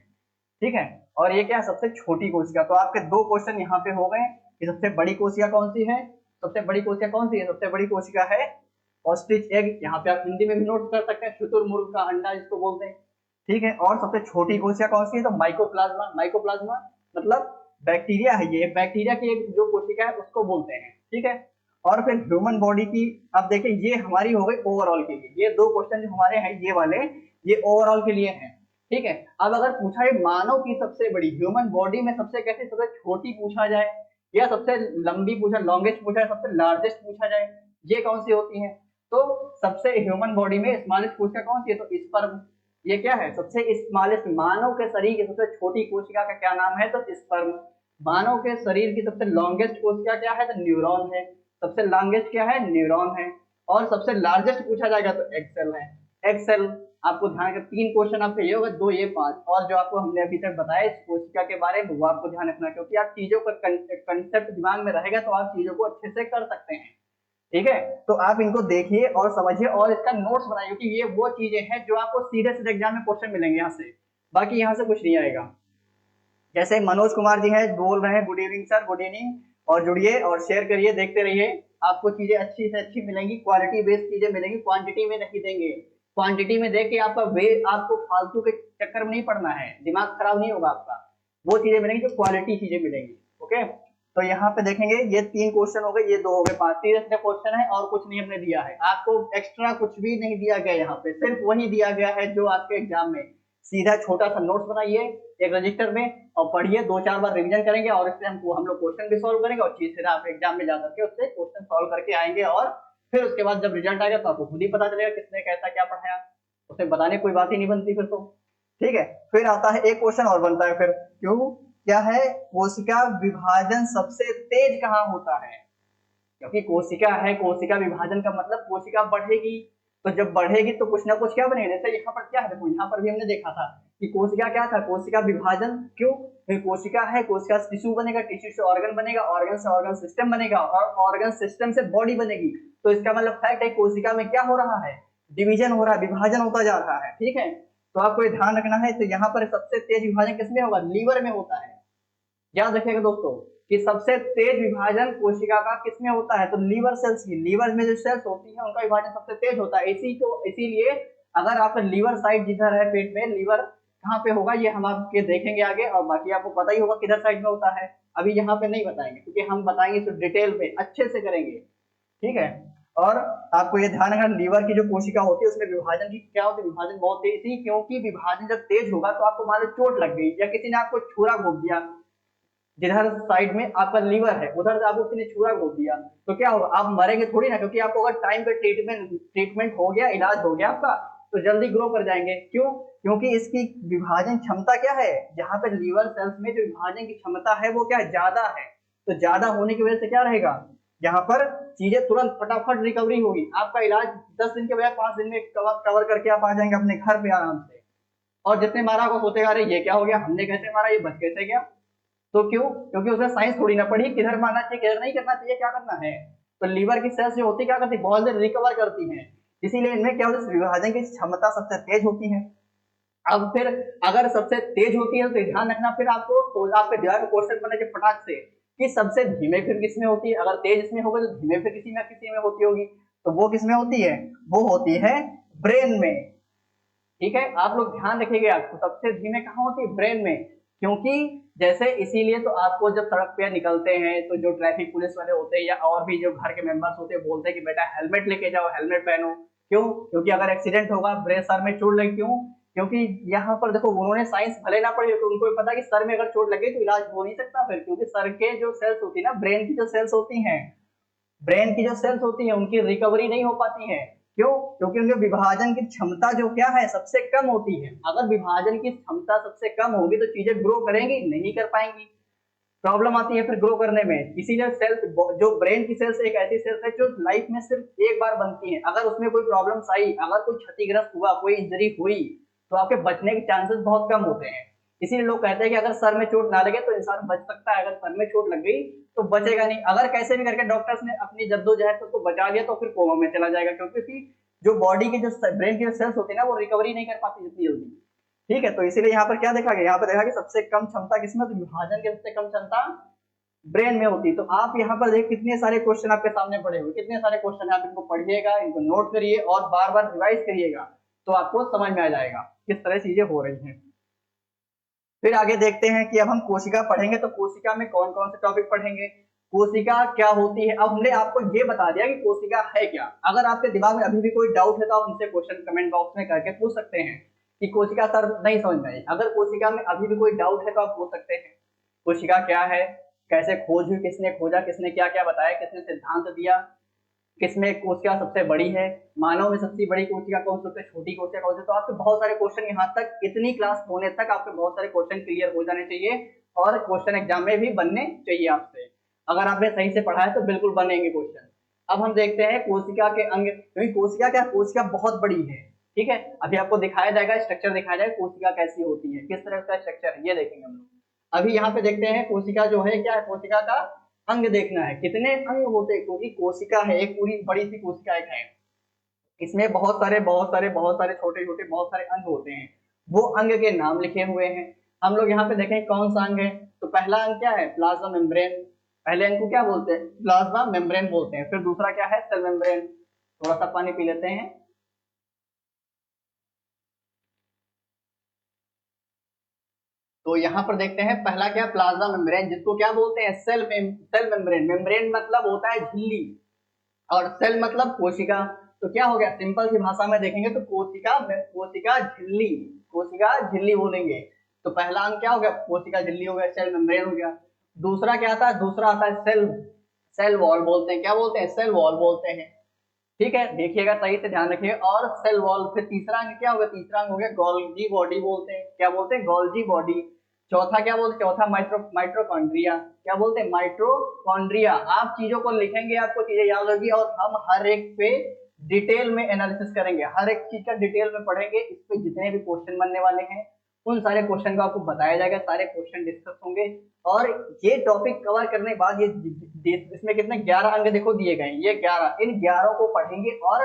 ठीक है, और ये क्या है, सबसे छोटी कोशिका। तो आपके दो क्वेश्चन यहाँ पे हो गए कि सबसे बड़ी कोशिका कौन सी है। सबसे बड़ी कोशिका कौन सी है, सबसे बड़ी कोशिका है ऑस्ट्रिच एग। यहाँ पे आप हिंदी में भी नोट कर सकते हैं, शुतुरमुर्ग का अंडा जिसको बोलते हैं। ठीक है, और सबसे छोटी कोशिका कौन सी है, तो माइकोप्लाज्मा। माइकोप्लाज्मा मतलब बैक्टीरिया है, ये बैक्टीरिया की एक जो कोशिका है उसको बोलते हैं। ठीक है, और फिर ह्यूमन बॉडी की, अब देखें ये हमारी हो गई ओवरऑल के लिए। ये दो क्वेश्चन जो हमारे हैं ये वाले, ये ओवरऑल के लिए हैं। ठीक है, अब अगर पूछा है मानव की सबसे बड़ी, ह्यूमन बॉडी में सबसे कैसे सबसे छोटी पूछा जाए या सबसे लंबी पूछा, लॉन्गेस्ट पूछा है, सबसे लार्जेस्ट पूछा जाए, ये कौन सी होती है। तो सबसे ह्यूमन बॉडी में स्मॉलेस्ट कोशिका कौन सी है, तो स्पर्म। ये क्या है, सबसे स्मॉलेस्ट, मानव के शरीर की सबसे छोटी कोशिका का क्या नाम है, तो स्पर्म। मानव के शरीर की सबसे लॉन्गेस्ट कोशिका क्या है, तो न्यूरॉन है। सबसे लॉन्गेस्ट क्या है, न्यूरॉन है। और सबसे लार्जेस्ट पूछा जाएगा तो एग सेल है। एग सेल आपको ध्यान रखना, 3 क्वेश्चन आपके ये होगा, 2 ये 5, और जो आपको हमने अभी तक बताया इस कोशिका के बारे में वो आपको ध्यान रखना, क्योंकि आप चीजों का कंसेप्ट दिमाग में रहेगा तो आप चीजों को अच्छे से कर सकते हैं। ठीक है, तो आप इनको देखिए और समझिए और इसका नोट्स बनाइए, क्योंकि ये वो चीजें हैं जो आपको सीधे सीधे एग्जाम में क्वेश्चन मिलेंगे यहाँ से, बाकी यहाँ से कुछ नहीं आएगा। जैसे मनोज कुमार जी हैं बोल रहे हैं, good evening sir, good evening, और जुड़िए और शेयर करिए, देखते रहिए, आपको चीजें अच्छी से अच्छी मिलेंगी, क्वालिटी बेस्ड चीजें मिलेंगी, क्वांटिटी में नहीं देंगे। क्वांटिटी में देख के आपका वे आपको फालतू के चक्कर में नहीं पड़ना है, दिमाग खराब नहीं होगा आपका, वो चीजें मिलेंगी जो क्वालिटी चीजें मिलेंगी। ओके, तो यहाँ पे देखेंगे ये 3 क्वेश्चन हो गए, ये 2 हो गए, 5 सीरियस क्वेश्चन है और कुछ नहीं हमने दिया है आपको, एक्स्ट्रा कुछ भी नहीं दिया गया यहाँ पे, सिर्फ वही दिया गया है जो आपके एग्जाम में। सीधा छोटा सा नोट्स बनाइए एक रजिस्टर में और पढ़िए, 2-4 बार रिवीजन करेंगे और इससे हम लोग क्वेश्चन भी सॉल्व करेंगे और चीज फिर आप एग्जाम में जाकर के उससे क्वेश्चन सॉल्व करके आएंगे और फिर उसके बाद जब रिजल्ट आएगा तो आपको खुद ही पता चलेगा किसने कैसा क्या पढ़ाया, उसे बताने कोई बात ही नहीं बनती फिर तो। ठीक है, फिर आता है एक क्वेश्चन और बनता है फिर, क्यों क्या है, कोशिका विभाजन सबसे तेज कहाँ होता है? क्योंकि कोशिका है, कोशिका विभाजन का मतलब कोशिका बढ़ेगी, तो जब बढ़ेगी तो कुछ ना कुछ क्या बनेगा, जैसे यहाँ पर क्या है, देखो यहाँ पर भी हमने देखा था कि कोशिका क्या था, कोशिका विभाजन, क्यों, फिर कोशिका है, कोशिका से टिश्यू बनेगा, टिश्यू से ऑर्गन बनेगा, ऑर्गन से ऑर्गन सिस्टम बनेगा और ऑर्गन सिस्टम से बॉडी बनेगी। तो इसका मतलब फैक्ट है कोशिका में क्या हो रहा है, डिवीजन हो रहा है, विभाजन होता जा रहा है। ठीक है, तो आपको ये ध्यान रखना है। तो यहाँ पर सबसे तेज विभाजन किसमें होगा, लीवर में होता है। याद रखिएगा दोस्तों कि सबसे तेज विभाजन कोशिका का किसमें होता है, तो लीवर सेल्स की, लीवर में जो सेल्स होती है उनका विभाजन सबसे तेज होता है। इसीलिए अगर आपका लीवर साइड जिधर है पेट में, लीवर कहाँ पे होगा ये हम आपके देखेंगे आगे, और बाकी आपको पता ही होगा किधर साइड में होता है, अभी यहाँ पे नहीं बताएंगे क्योंकि हम बताएंगे तो डिटेल में अच्छे से करेंगे। ठीक है, और आपको ये ध्यान रखना लीवर की जो कोशिका होती है उसमें विभाजन की क्या होती है, विभाजन बहुत तेज थी, क्योंकि विभाजन जब तेज होगा तो आपको मान लो चोट लग गई या किसी ने आपको छुरा घोंप दिया, जिधर साइड में आपका लीवर है उधर से आपको किसी ने छुरा घोंप दिया, तो क्या होगा, आप मरेंगे थोड़ी ना, क्योंकि आपको अगर टाइम पे ट्रीटमेंट हो गया, इलाज हो गया आपका, तो जल्दी ग्रो कर जाएंगे। क्यों, क्योंकि इसकी विभाजन क्षमता क्या है, जहां पे लीवर सेल्स में जो विभाजन की क्षमता है वो क्या है, ज्यादा है, तो ज्यादा होने की वजह से क्या रहेगा, यहाँ पर चीजें तुरंत फटाफट रिकवरी होगी, आपका इलाज 10 दिन के बजाय 5 दिन में कवर करके आप आ जाएंगे अपने घर पे आराम से। और जिसने मारा को सोचेगा अरे ये क्या हो गया, हमने कैसे मारा, ये बच कैसे गया, तो क्यों, क्योंकि उसने साइंस थोड़ी ना पढ़ी, किधर मारना चाहिए किधर नहीं करना चाहिए, क्या करना है। तो लीवर की सेल्स जो होती है क्या करती है, बहुत देर रिकवर करती हैं, इसीलिए इनमें क्या होता है, विभाजन की क्षमता सबसे तेज होती है। अब फिर अगर सबसे तेज होती है तो ध्यान रखना, फिर आपको आपके दिमाग में क्वेश्चन बने के फटाक से कि सबसे धीमे फिर किसमें होती है, अगर तेज इसमें होगा तो धीमे फिर किसी में होती होगी, तो वो किसमें होती है, वो होती है ब्रेन में। ठीक है, आप लोग ध्यान रखिएगा, आपको सबसे धीमे कहाँ होती है, ब्रेन में, क्योंकि जैसे इसीलिए तो आपको जब सड़क पे निकलते हैं तो जो ट्रैफिक पुलिस वाले होते हैं या और भी जो घर के मेंबर्स होते हैं बोलते हैं कि बेटा हेलमेट लेके जाओ, हेलमेट पहनो, क्यों, क्योंकि अगर एक्सीडेंट होगा ब्रेन सर में चोट लगी, क्यों, क्योंकि यहाँ पर देखो उन्होंने साइंस भले ना पढ़ी तो उनको भी पता कि सर में अगर चोट लगे तो इलाज हो नहीं सकता फिर, क्योंकि सर के जो सेल्स होती है ना, ब्रेन की जो सेल्स होती हैं, ब्रेन की जो सेल्स होती है उनकी रिकवरी नहीं हो पाती है, क्यों, क्योंकि उनके विभाजन की क्षमता जो क्या है सबसे कम होती है। अगर विभाजन की क्षमता सबसे कम होगी तो चीजें ग्रो करेंगी नहीं, कर पाएंगी, प्रॉब्लम आती है फिर ग्रो करने में। इसीलिए सेल्स, जो ब्रेन की सेल्स एक ऐसी सेल्स है जो लाइफ में सिर्फ एक बार बनती है, अगर उसमें कोई प्रॉब्लम्स आई, अगर कोई क्षतिग्रस्त हुआ, कोई इंजरी हुई, तो आपके बचने के चांसेस बहुत कम होते हैं। इसीलिए लोग कहते हैं कि अगर सर में चोट ना लगे तो इंसान बच सकता है, अगर सर में चोट लग गई तो बचेगा नहीं, अगर कैसे भी करके डॉक्टर्स ने अपनी जद्दोजहद से उसको बचा लिया तो फिर कोमा में चला जाएगा, क्योंकि जो बॉडी की जो ब्रेन की सेल्स होती है ना वो रिकवरी नहीं कर पाती जितनी जल्दी। ठीक है, तो इसीलिए यहाँ पर क्या देखा गया, यहाँ पर देखा कि सबसे कम क्षमता किसमें, तो विभाजन की सबसे कम क्षमता ब्रेन में होती है। तो आप यहाँ पर देखिए कितने सारे क्वेश्चन आपके सामने पड़े हुए, कितने सारे क्वेश्चन है, आप इनको पढ़िएगा, इनको नोट करिए और बार बार रिवाइज करिएगा तो आपको समझ में आ जाएगा किस तरह चीजें हो रही हैं। फिर आगे देखते हैं कि अब हम कोशिका पढ़ेंगे तो कोशिका में कौन कौन से टॉपिक पढ़ेंगे, कोशिका क्या होती है। अब हमने आपको ये बता दिया कि कोशिका है क्या, अगर आपके दिमाग में अभी भी कोई डाउट है तो आप हमसे क्वेश्चन कमेंट बॉक्स में करके पूछ सकते हैं कि कोशिका सर नहीं समझ में आई। अगर कोशिका में अभी भी कोई डाउट है तो आप पूछ सकते हैं कोशिका क्या है, कैसे खोज हुई, किसने खोजा, किसने क्या क्या बताया, किसने सिद्धांत दिया, किसमें कोशिका सबसे बड़ी है, मानव में सबसे बड़ी कोशिका कौन सी, सबसे छोटी कोशिका कौन सी। तो आपके बहुत सारे क्वेश्चन यहाँ तक, इतनी क्लास होने तक आपके बहुत सारे क्वेश्चन क्लियर हो जाने चाहिए और क्वेश्चन एग्जाम में भी बनने चाहिए आपसे, अगर आपने सही से पढ़ा है तो बिल्कुल बनेंगे क्वेश्चन। अब हम देखते हैं कोशिका के अंग, क्योंकि कोशिका क्या, कोशिका बहुत बड़ी है। ठीक है, अभी आपको दिखाया जाएगा, स्ट्रक्चर दिखाया जाएगा कोशिका कैसी होती है, किस तरह का स्ट्रक्चर है ये देखेंगे हम लोग। अभी यहाँ पे देखते हैं कोशिका जो है क्या है, कोशिका का अंग देखना है, कितने अंग होते हैं, क्योंकि कोशिका है एक पूरी बड़ी सी कोशिका एक है, इसमें बहुत सारे छोटे छोटे बहुत सारे अंग होते हैं, वो अंग के नाम लिखे हुए हैं। हम लोग यहाँ पे देखें कौन सा अंग है, तो पहला अंग क्या है, प्लाज्मा मेम्ब्रेन। पहले अंग को क्या बोलते हैं, प्लाज्मा मेम्ब्रेन बोलते हैं। फिर दूसरा क्या है, सेल मेम्ब्रेन। थोड़ा सा पानी पी लेते हैं। तो यहाँ पर देखते हैं पहला क्या, प्लाज्मा मेम्ब्रेन, जिसको क्या बोलते हैं, सेल मेम्ब्रेन। मेम्ब्रेन मतलब होता है झिल्ली, और सेल मतलब कोशिका। तो क्या हो गया, सिंपल सी भाषा में देखेंगे तो कोशिका, कोशिका झिल्ली, कोशिका झिल्ली बोलेंगे। तो पहला अंग क्या हो गया, कोशिका झिल्ली हो गया, सेल मेम्ब्रेन हो गया। दूसरा क्या आता है, दूसरा आता है सेल, सेल वॉल बोलते हैं। क्या बोलते हैं, सेल वॉल बोलते हैं। ठीक है, देखिएगा सही से ध्यान रखिए। और सेल वॉल, फिर तीसरा अंग क्या होगा, तीसरा अंग हो गया गोल्गी बॉडी बोलते हैं। क्या बोलते हैं, गोल्गी बॉडी। चौथा क्या बोलते हैं, चौथा माइट्रोकॉन्ड्रिया। क्या बोलते हैं, माइट्रोकॉन्ड्रिया। आप चीजों को लिखेंगे, आपको चीजें याद होगी, और हम हर एक पे डिटेल में एनालिसिस करेंगे, हर एक चीज का डिटेल में पढ़ेंगे। इस पे जितने भी क्वेश्चन बनने वाले हैं उन सारे क्वेश्चन को आपको बताया जाएगा, सारे क्वेश्चन डिस्कस होंगे। और ये टॉपिक कवर करने के बाद ये इसमें कितने 11 अंग देखो दिए गए हैं, ये 11, इन 11 को पढ़ेंगे। और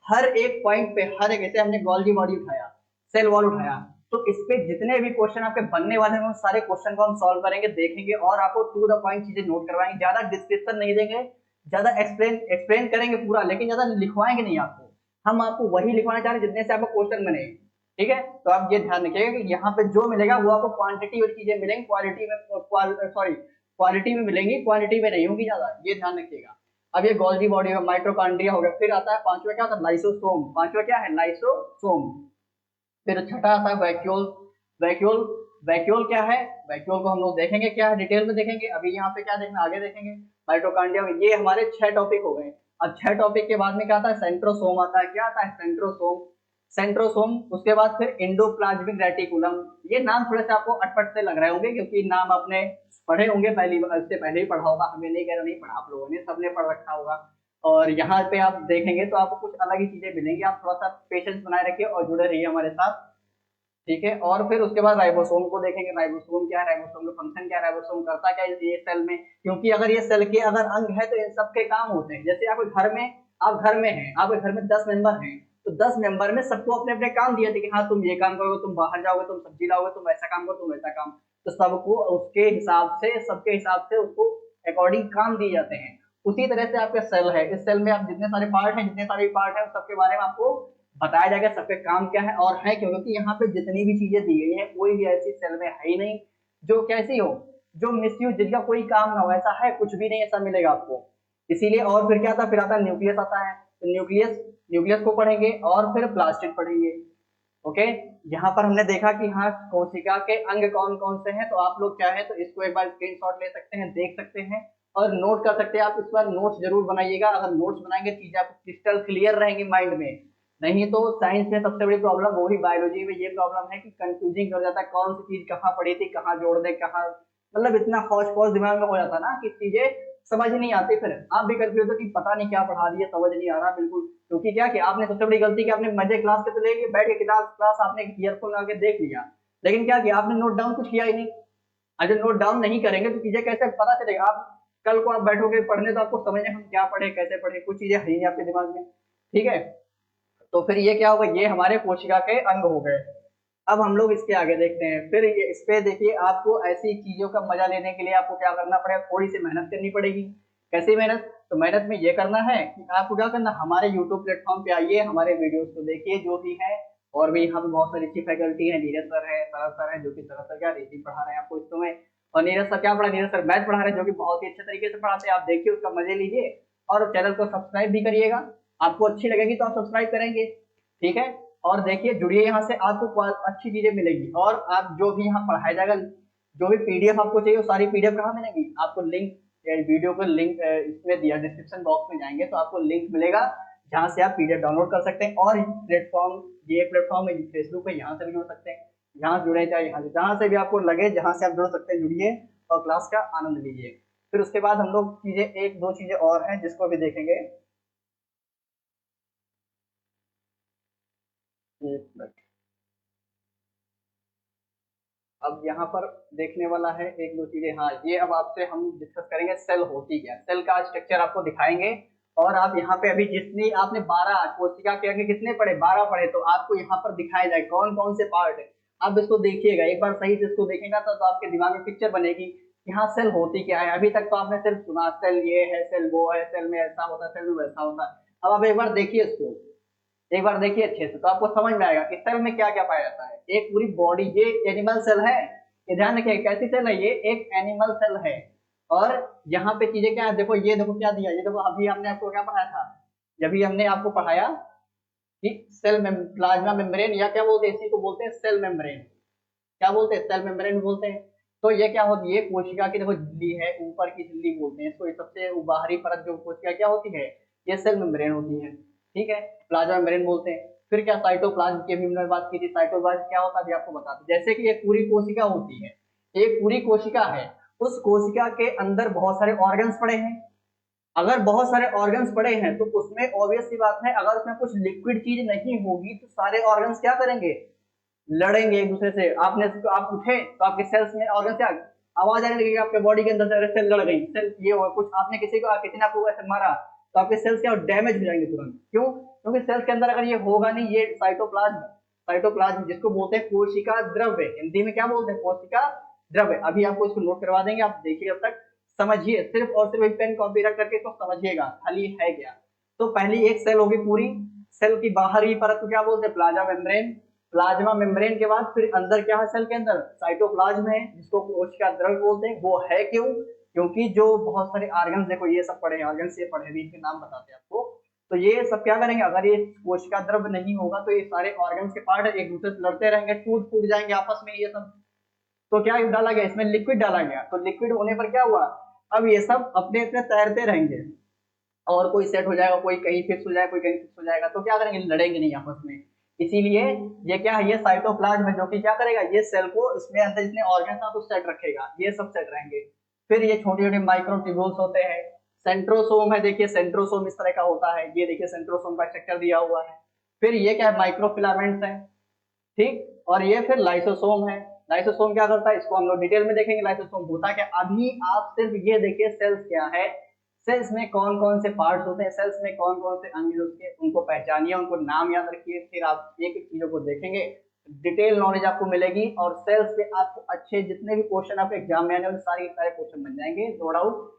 हर एक पॉइंट पे, हर एक, जैसे हमने गोल्गी बॉडी उठाया, सेल वॉल उठाया, तो इस पे जितने भी क्वेश्चन आपके बनने वाले हैं उन सारे क्वेश्चन को हम सॉल्व करेंगे, देखेंगे, और आपको टू द पॉइंट चीजें नोट करवाएंगे। ज्यादा डिस्क्रिप्शन नहीं देंगे, ज्यादा एक्सप्लेन करेंगे पूरा, लेकिन ज्यादा लिखवाएंगे नहीं आपको। हम आपको वही लिखवाना चाह रहे हैं जितने से आपको क्वेश्चन बने। ठीक है, तो आप ये ध्यान रखिएगा कि यहाँ पे जो मिलेगा वो आपको क्वांटिटी वाली चीजें मिलेंगी, क्वालिटी में सॉरी क्वालिटी में मिलेंगी, क्वांटिटी में नहीं होगी ज्यादा, ये ध्यान रखिएगा। अब ये गोल्गी बॉडी हो, माइटोकॉन्ड्रिया हो गया। फिर आता है पांचवा, क्या होता है, लाइसोसोम। पांचवा क्या है, लाइसोसोम। फिर छठा आता है वैक्यूल। वैक्यूल, वैक्यूल क्या है, वैक्यूल को हम लोग देखेंगे क्या है, डिटेल में देखेंगे। अभी यहाँ पे क्या देखना, आगे देखेंगे। माइटोकॉन्ड्रिया में ये हमारे 6 टॉपिक हो गए। अब 6 टॉपिक के बाद में क्या आता है, सेंट्रोसोम आता है। क्या आता है, सेंट्रोसोम। सेंट्रोसोम, उसके बाद फिर इंडोप्लाज्मिक रेटिकुलम। ये नाम थोड़े से आपको अटपट से लग रहे होंगे, क्योंकि नाम आपने पढ़े होंगे, पहली इससे पहले ही पढ़ा होगा, हमें नहीं कह रहा नहीं पढ़ा, आप लोगों ने सबने पढ़ रखा होगा। और यहाँ पे आप देखेंगे तो आपको कुछ अलग ही चीजें मिलेंगी। आप थोड़ा सा पेशेंस बनाए रखिए और जुड़े रहिए हमारे साथ। ठीक है, और फिर उसके बाद राइबोसोम को देखेंगे। राइबोसोम क्या है, राइबोसोम का फंक्शन क्या है, राइबोसोम करता क्या है ये सेल में, क्योंकि अगर ये सेल के अगर अंग है तो इन सबके काम होते हैं। जैसे आप घर में, आप घर में हैं, आपके घर में 10 मेंबर हैं, तो 10 मेंबर में सबको अपने अपने काम दिए थे कि हाँ तुम ये काम करोगे, तुम बाहर जाओगे, तुम सब्जी लाओगे, तुम ऐसा काम करो, तुम वैसा काम। तो सबको उसके हिसाब से, सबके हिसाब से उसको अकॉर्डिंग काम दिए जाते हैं। उसी तरह से आपका सेल है, इस सेल में आप जितने सारे पार्ट हैं, जितने सारे पार्ट हैं, सबके बारे में आपको बताया जाएगा, सबके काम क्या है और है क्यों। क्योंकि यहाँ पे जितनी भी चीजें दी गई है, कोई भी ऐसी सेल में है ही नहीं जो कैसी हो, जो मिसयूज, जिसका कोई काम ना हो, ऐसा है कुछ भी नहीं, ऐसा मिलेगा आपको। इसीलिए, और फिर क्या आता है, फिर आता है न्यूक्लियस आता है। तो न्यूक्लियस, न्यूक्लियस को पढ़ेंगे, और फिर प्लास्टिड पढ़ेंगे। ओके, यहाँ पर हमने देखा कि हाँ कोशिका के अंग कौन कौन से हैं। तो आप लोग क्या है, तो इसको एक बार स्क्रीनशॉट ले सकते हैं, देख सकते हैं और नोट कर सकते हैं। आप इस बार नोट्स जरूर बनाइएगा, अगर नोट्स बनाएंगे चीजें आपको क्रिस्टल क्लियर रहेंगी माइंड में। नहीं तो साइंस में सबसे बड़ी प्रॉब्लम वही, बायोलॉजी में ये प्रॉब्लम है कि कंफ्यूजिंग हो जाता है, कौन सी चीज कहाँ पड़ी थी, कहाँ जोड़ दे, कहाँ, मतलब इतना हौच पौच दिमाग में हो जाता ना कि चीजें समझ नहीं आती। फिर आप भी कंफ्यूज हो कि पता नहीं क्या पढ़ा दिया, समझ नहीं आ रहा बिल्कुल। क्योंकि क्या कि आपने सबसे बड़ी गलती की, आपने मजे क्लास के तो ले लिए, बैठ के किताब क्लास आपने ईयरफोन लगा के देख लिया, लेकिन क्या किया आपने, नोट डाउन कुछ किया ही नहीं। अगर नोट डाउन नहीं करेंगे तो चीजें कैसे पता चलेगा। आप कल को आप बैठोगे पढ़ने तो आपको समझ हम क्या पढ़े, कैसे पढ़े, कुछ चीजें है नहीं आपके दिमाग में। ठीक है, तो फिर ये क्या होगा, ये हमारे कोशिका के अंग हो गए। अब हम लोग इसके आगे देखते हैं। फिर ये इस पे देखिए, आपको ऐसी चीजों का मजा लेने के लिए आपको क्या करना पड़ेगा, थोड़ी सी मेहनत करनी पड़ेगी। कैसी मेहनत, तो मेहनत में ये करना है कि आपको क्या करना, हमारे यूट्यूब प्लेटफॉर्म पे आइए, हमारे वीडियोस को देखिए जो भी है। और भी यहाँ पे बहुत सारी अच्छी फैकल्टी है, नीरज सर है, सरल सर है, जो कि सरल सर क्या रेसिंग पढ़ा रहे हैं आपको इस समय। और नीरज सर क्या पढ़ा, नीरज सर मैथ पढ़ा रहे हैं, जो कि बहुत ही अच्छे तरीके से पढ़ाते हैं। आप देखिए, उसका मजे लीजिए, और चैनल को सब्सक्राइब भी करिएगा। आपको अच्छी लगेगी तो आप सब्सक्राइब करेंगे। ठीक है, और देखिए जुड़िए, यहाँ से आपको अच्छी चीजें मिलेगी। और आप जो भी यहाँ पढ़ाया जाएगा, जो भी पीडीएफ आपको चाहिए, वो सारी पीडीएफ कहाँ मिलेगी आपको, लिंक, वीडियो का लिंक इसमें दिया, डिस्क्रिप्शन बॉक्स में जाएंगे तो आपको लिंक मिलेगा, जहाँ से आप पीडीएफ डाउनलोड कर सकते हैं। और प्लेटफॉर्म, ये प्लेटफॉर्म है फेसबुक पे, यहाँ से भी जुड़ सकते हैं, यहाँ से जुड़े चाहे यहाँ से, जहाँ से भी आपको लगे, जहाँ से आप जुड़ सकते हैं जुड़िए और क्लास का आनंद लीजिए। फिर उसके बाद हम लोग चीजें, एक दो चीजें और हैं जिसको भी देखेंगे। एक मिनट, अब यहाँ पर देखने वाला है एक दो चीजें। हाँ, ये अब आपसे हम डिस्कस करेंगे सेल होती क्या, सेल का स्ट्रक्चर आपको दिखाएंगे। और आप यहाँ पे अभी जितनी आपने 12 कोशिका के आगे कितने पढ़े, 12 पढ़े, तो आपको यहाँ पर दिखाया जाए कौन कौन से पार्ट है। आप इसको देखिएगा एक बार सही से, इसको देखेगा तो आपके दिमाग में पिक्चर बनेगी कि हाँ सेल होती क्या है। अभी तक तो आपने सिर्फ सुना सेल ये है, सेल वो है, सेल में ऐसा होता है, सेल में वैसा होता है। अब आप एक बार देखिए इसको, एक बार देखिए अच्छे से, तो आपको समझ में आएगा कि सेल में क्या क्या पाया जाता है। एक पूरी बॉडी, ये एनिमल सेल है, ये ध्यान रखिए कैसी सेल है, ये एक एनिमल सेल है। और यहाँ पे चीजें क्या है, देखो ये देखो क्या दिया, ये देखो अभी हमने आपको क्या पढ़ाया था, जब भी हमने आपको पढ़ाया कि सेल में प्लाज्मा मेम्ब्रेन, या क्या बोलते हैं इसी को, बोलते हैं सेल मेम्ब्रेन। क्या बोलते हैं, सेल मेम्ब्रेन बोलते हैं। तो ये क्या होती है, कोशिका की देखो झिल्ली है, ऊपर की झिल्ली बोलते हैं इसको, ये सबसे बाहरी परत जो कोशिका क्या होती है, ये सेल मेम्ब्रेन होती है। ठीक है, प्लाज्मा मेम्ब्रेन बोलते हैं। फिर क्या, साइटोप्लाज्म की भी हमने बात की थी, साइटोप्लाज्म क्या होता है अभी आपको बताते, जैसे कि एक पूरी कोशिका होती है, एक पूरी कोशिका है, उस कोशिका के अंदर बहुत सारे ऑर्गन्स पड़े हैं। अगर बहुत सारे ऑर्गन्स पड़े हैं तो उसमें ऑब्वियस सी बात है, अगर उसमें कुछ लिक्विड चीज नहीं होगी तो सारे ऑर्गन्स क्या करेंगे, लड़ेंगे एक दूसरे से। आपने, आप उठे तो आपके सेल्स में ऑर्गन क्या, आवाज आने लगेगी आपके बॉडी के अंदर से, सेल लड़ गई, सेल ये हो कुछ, आपने किसी को, किसी ने आपको ऐसे मारा तो आपके सेल्स क्या डैमेज हो जाएंगे तुरंत। क्यों, क्योंकि सेल्स के अंदर अगर ये होगा नहीं, ये साइटोप्लाज्म, साइटोप्लाज्म जिसको बोलते हैं कोशिका द्रव्य, हिंदी में क्या बोलते हैं, कोशिका द्रव्य। अभी आपको इसको नोट करवा देंगे, आप देखिए अब तक समझिए, सिर्फ और सिर्फ एक पेन कॉपी रख करके इसको समझिएगा खाली है क्या। तो पहली एक सेल होगी पूरी, सेल की बाहरी परत को क्या बोलते हैं, प्लाज्मा मेम्ब्रेन। प्लाज्मा मेम्ब्रेन के बाद फिर अंदर क्या है, सेल के अंदर साइटोप्लाज्म है, जिसको कोशिका द्रव्य बोलते हैं। वो है क्यों, क्योंकि जो बहुत सारे ऑर्गन्स, देखो ये सब पढ़े ऑर्गन्स, ये पढ़े भी, इनके नाम बताते हैं आपको। तो ये सब क्या करेंगे, अगर ये कोशिका द्रव्य नहीं होगा तो ये सारे ऑर्गन्स के पार्ट एक दूसरे से लड़ते रहेंगे, टूट फूट जाएंगे आपस में ये सब। तो क्या डाला गया इसमें, लिक्विड डाला गया, तो लिक्विड होने पर क्या हुआ, अब ये सब अपने अपने तैरते रहेंगे, और कोई सेट हो जाएगा, कोई कहीं फिक्स हो जाएगा, कोई कहीं फिक्स हो जाएगा, तो क्या करेंगे, लड़ेंगे नहीं आपस में। इसीलिए ये क्या है, ये साइटोप्लाज्म है जो कि क्या करेगा, ये सेल को इसमें अंदर जितने ऑर्गन है कुछ सेट रखेगा, ये सब सेट रहेंगे। फिर ये छोटे छोटे माइक्रोट्यूब्यूल्स होते हैं। सेंट्रोसोम है, देखिए सेंट्रोसोम इस तरह का होता है, ये देखिए सेंट्रोसोम का स्ट्रक्चर दिया हुआ है। फिर ये क्या है, माइक्रोफिलामेंट्स है। ठीक, और ये फिर लाइसोसोम है। लाइसोसोम क्या करता है, इसको हम लोग डिटेल में देखेंगे, लाइसोसोम होता क्या। अभी आप सिर्फ ये देखिए सेल्स क्या है, सेल्स में कौन कौन से पार्ट्स होते हैं, सेल्स में कौन कौन से अंग होते हैं, उनको पहचानिए, उनको नाम याद रखिए, फिर आप एक एक चीजों को देखेंगे, डिटेल नॉलेज आपको मिलेगी। और सेल्स पे आपको अच्छे जितने भी क्वेश्चन आपके एग्जाम में आने वाले सारे सारे क्वेश्चन बन जाएंगे, नो डाउट।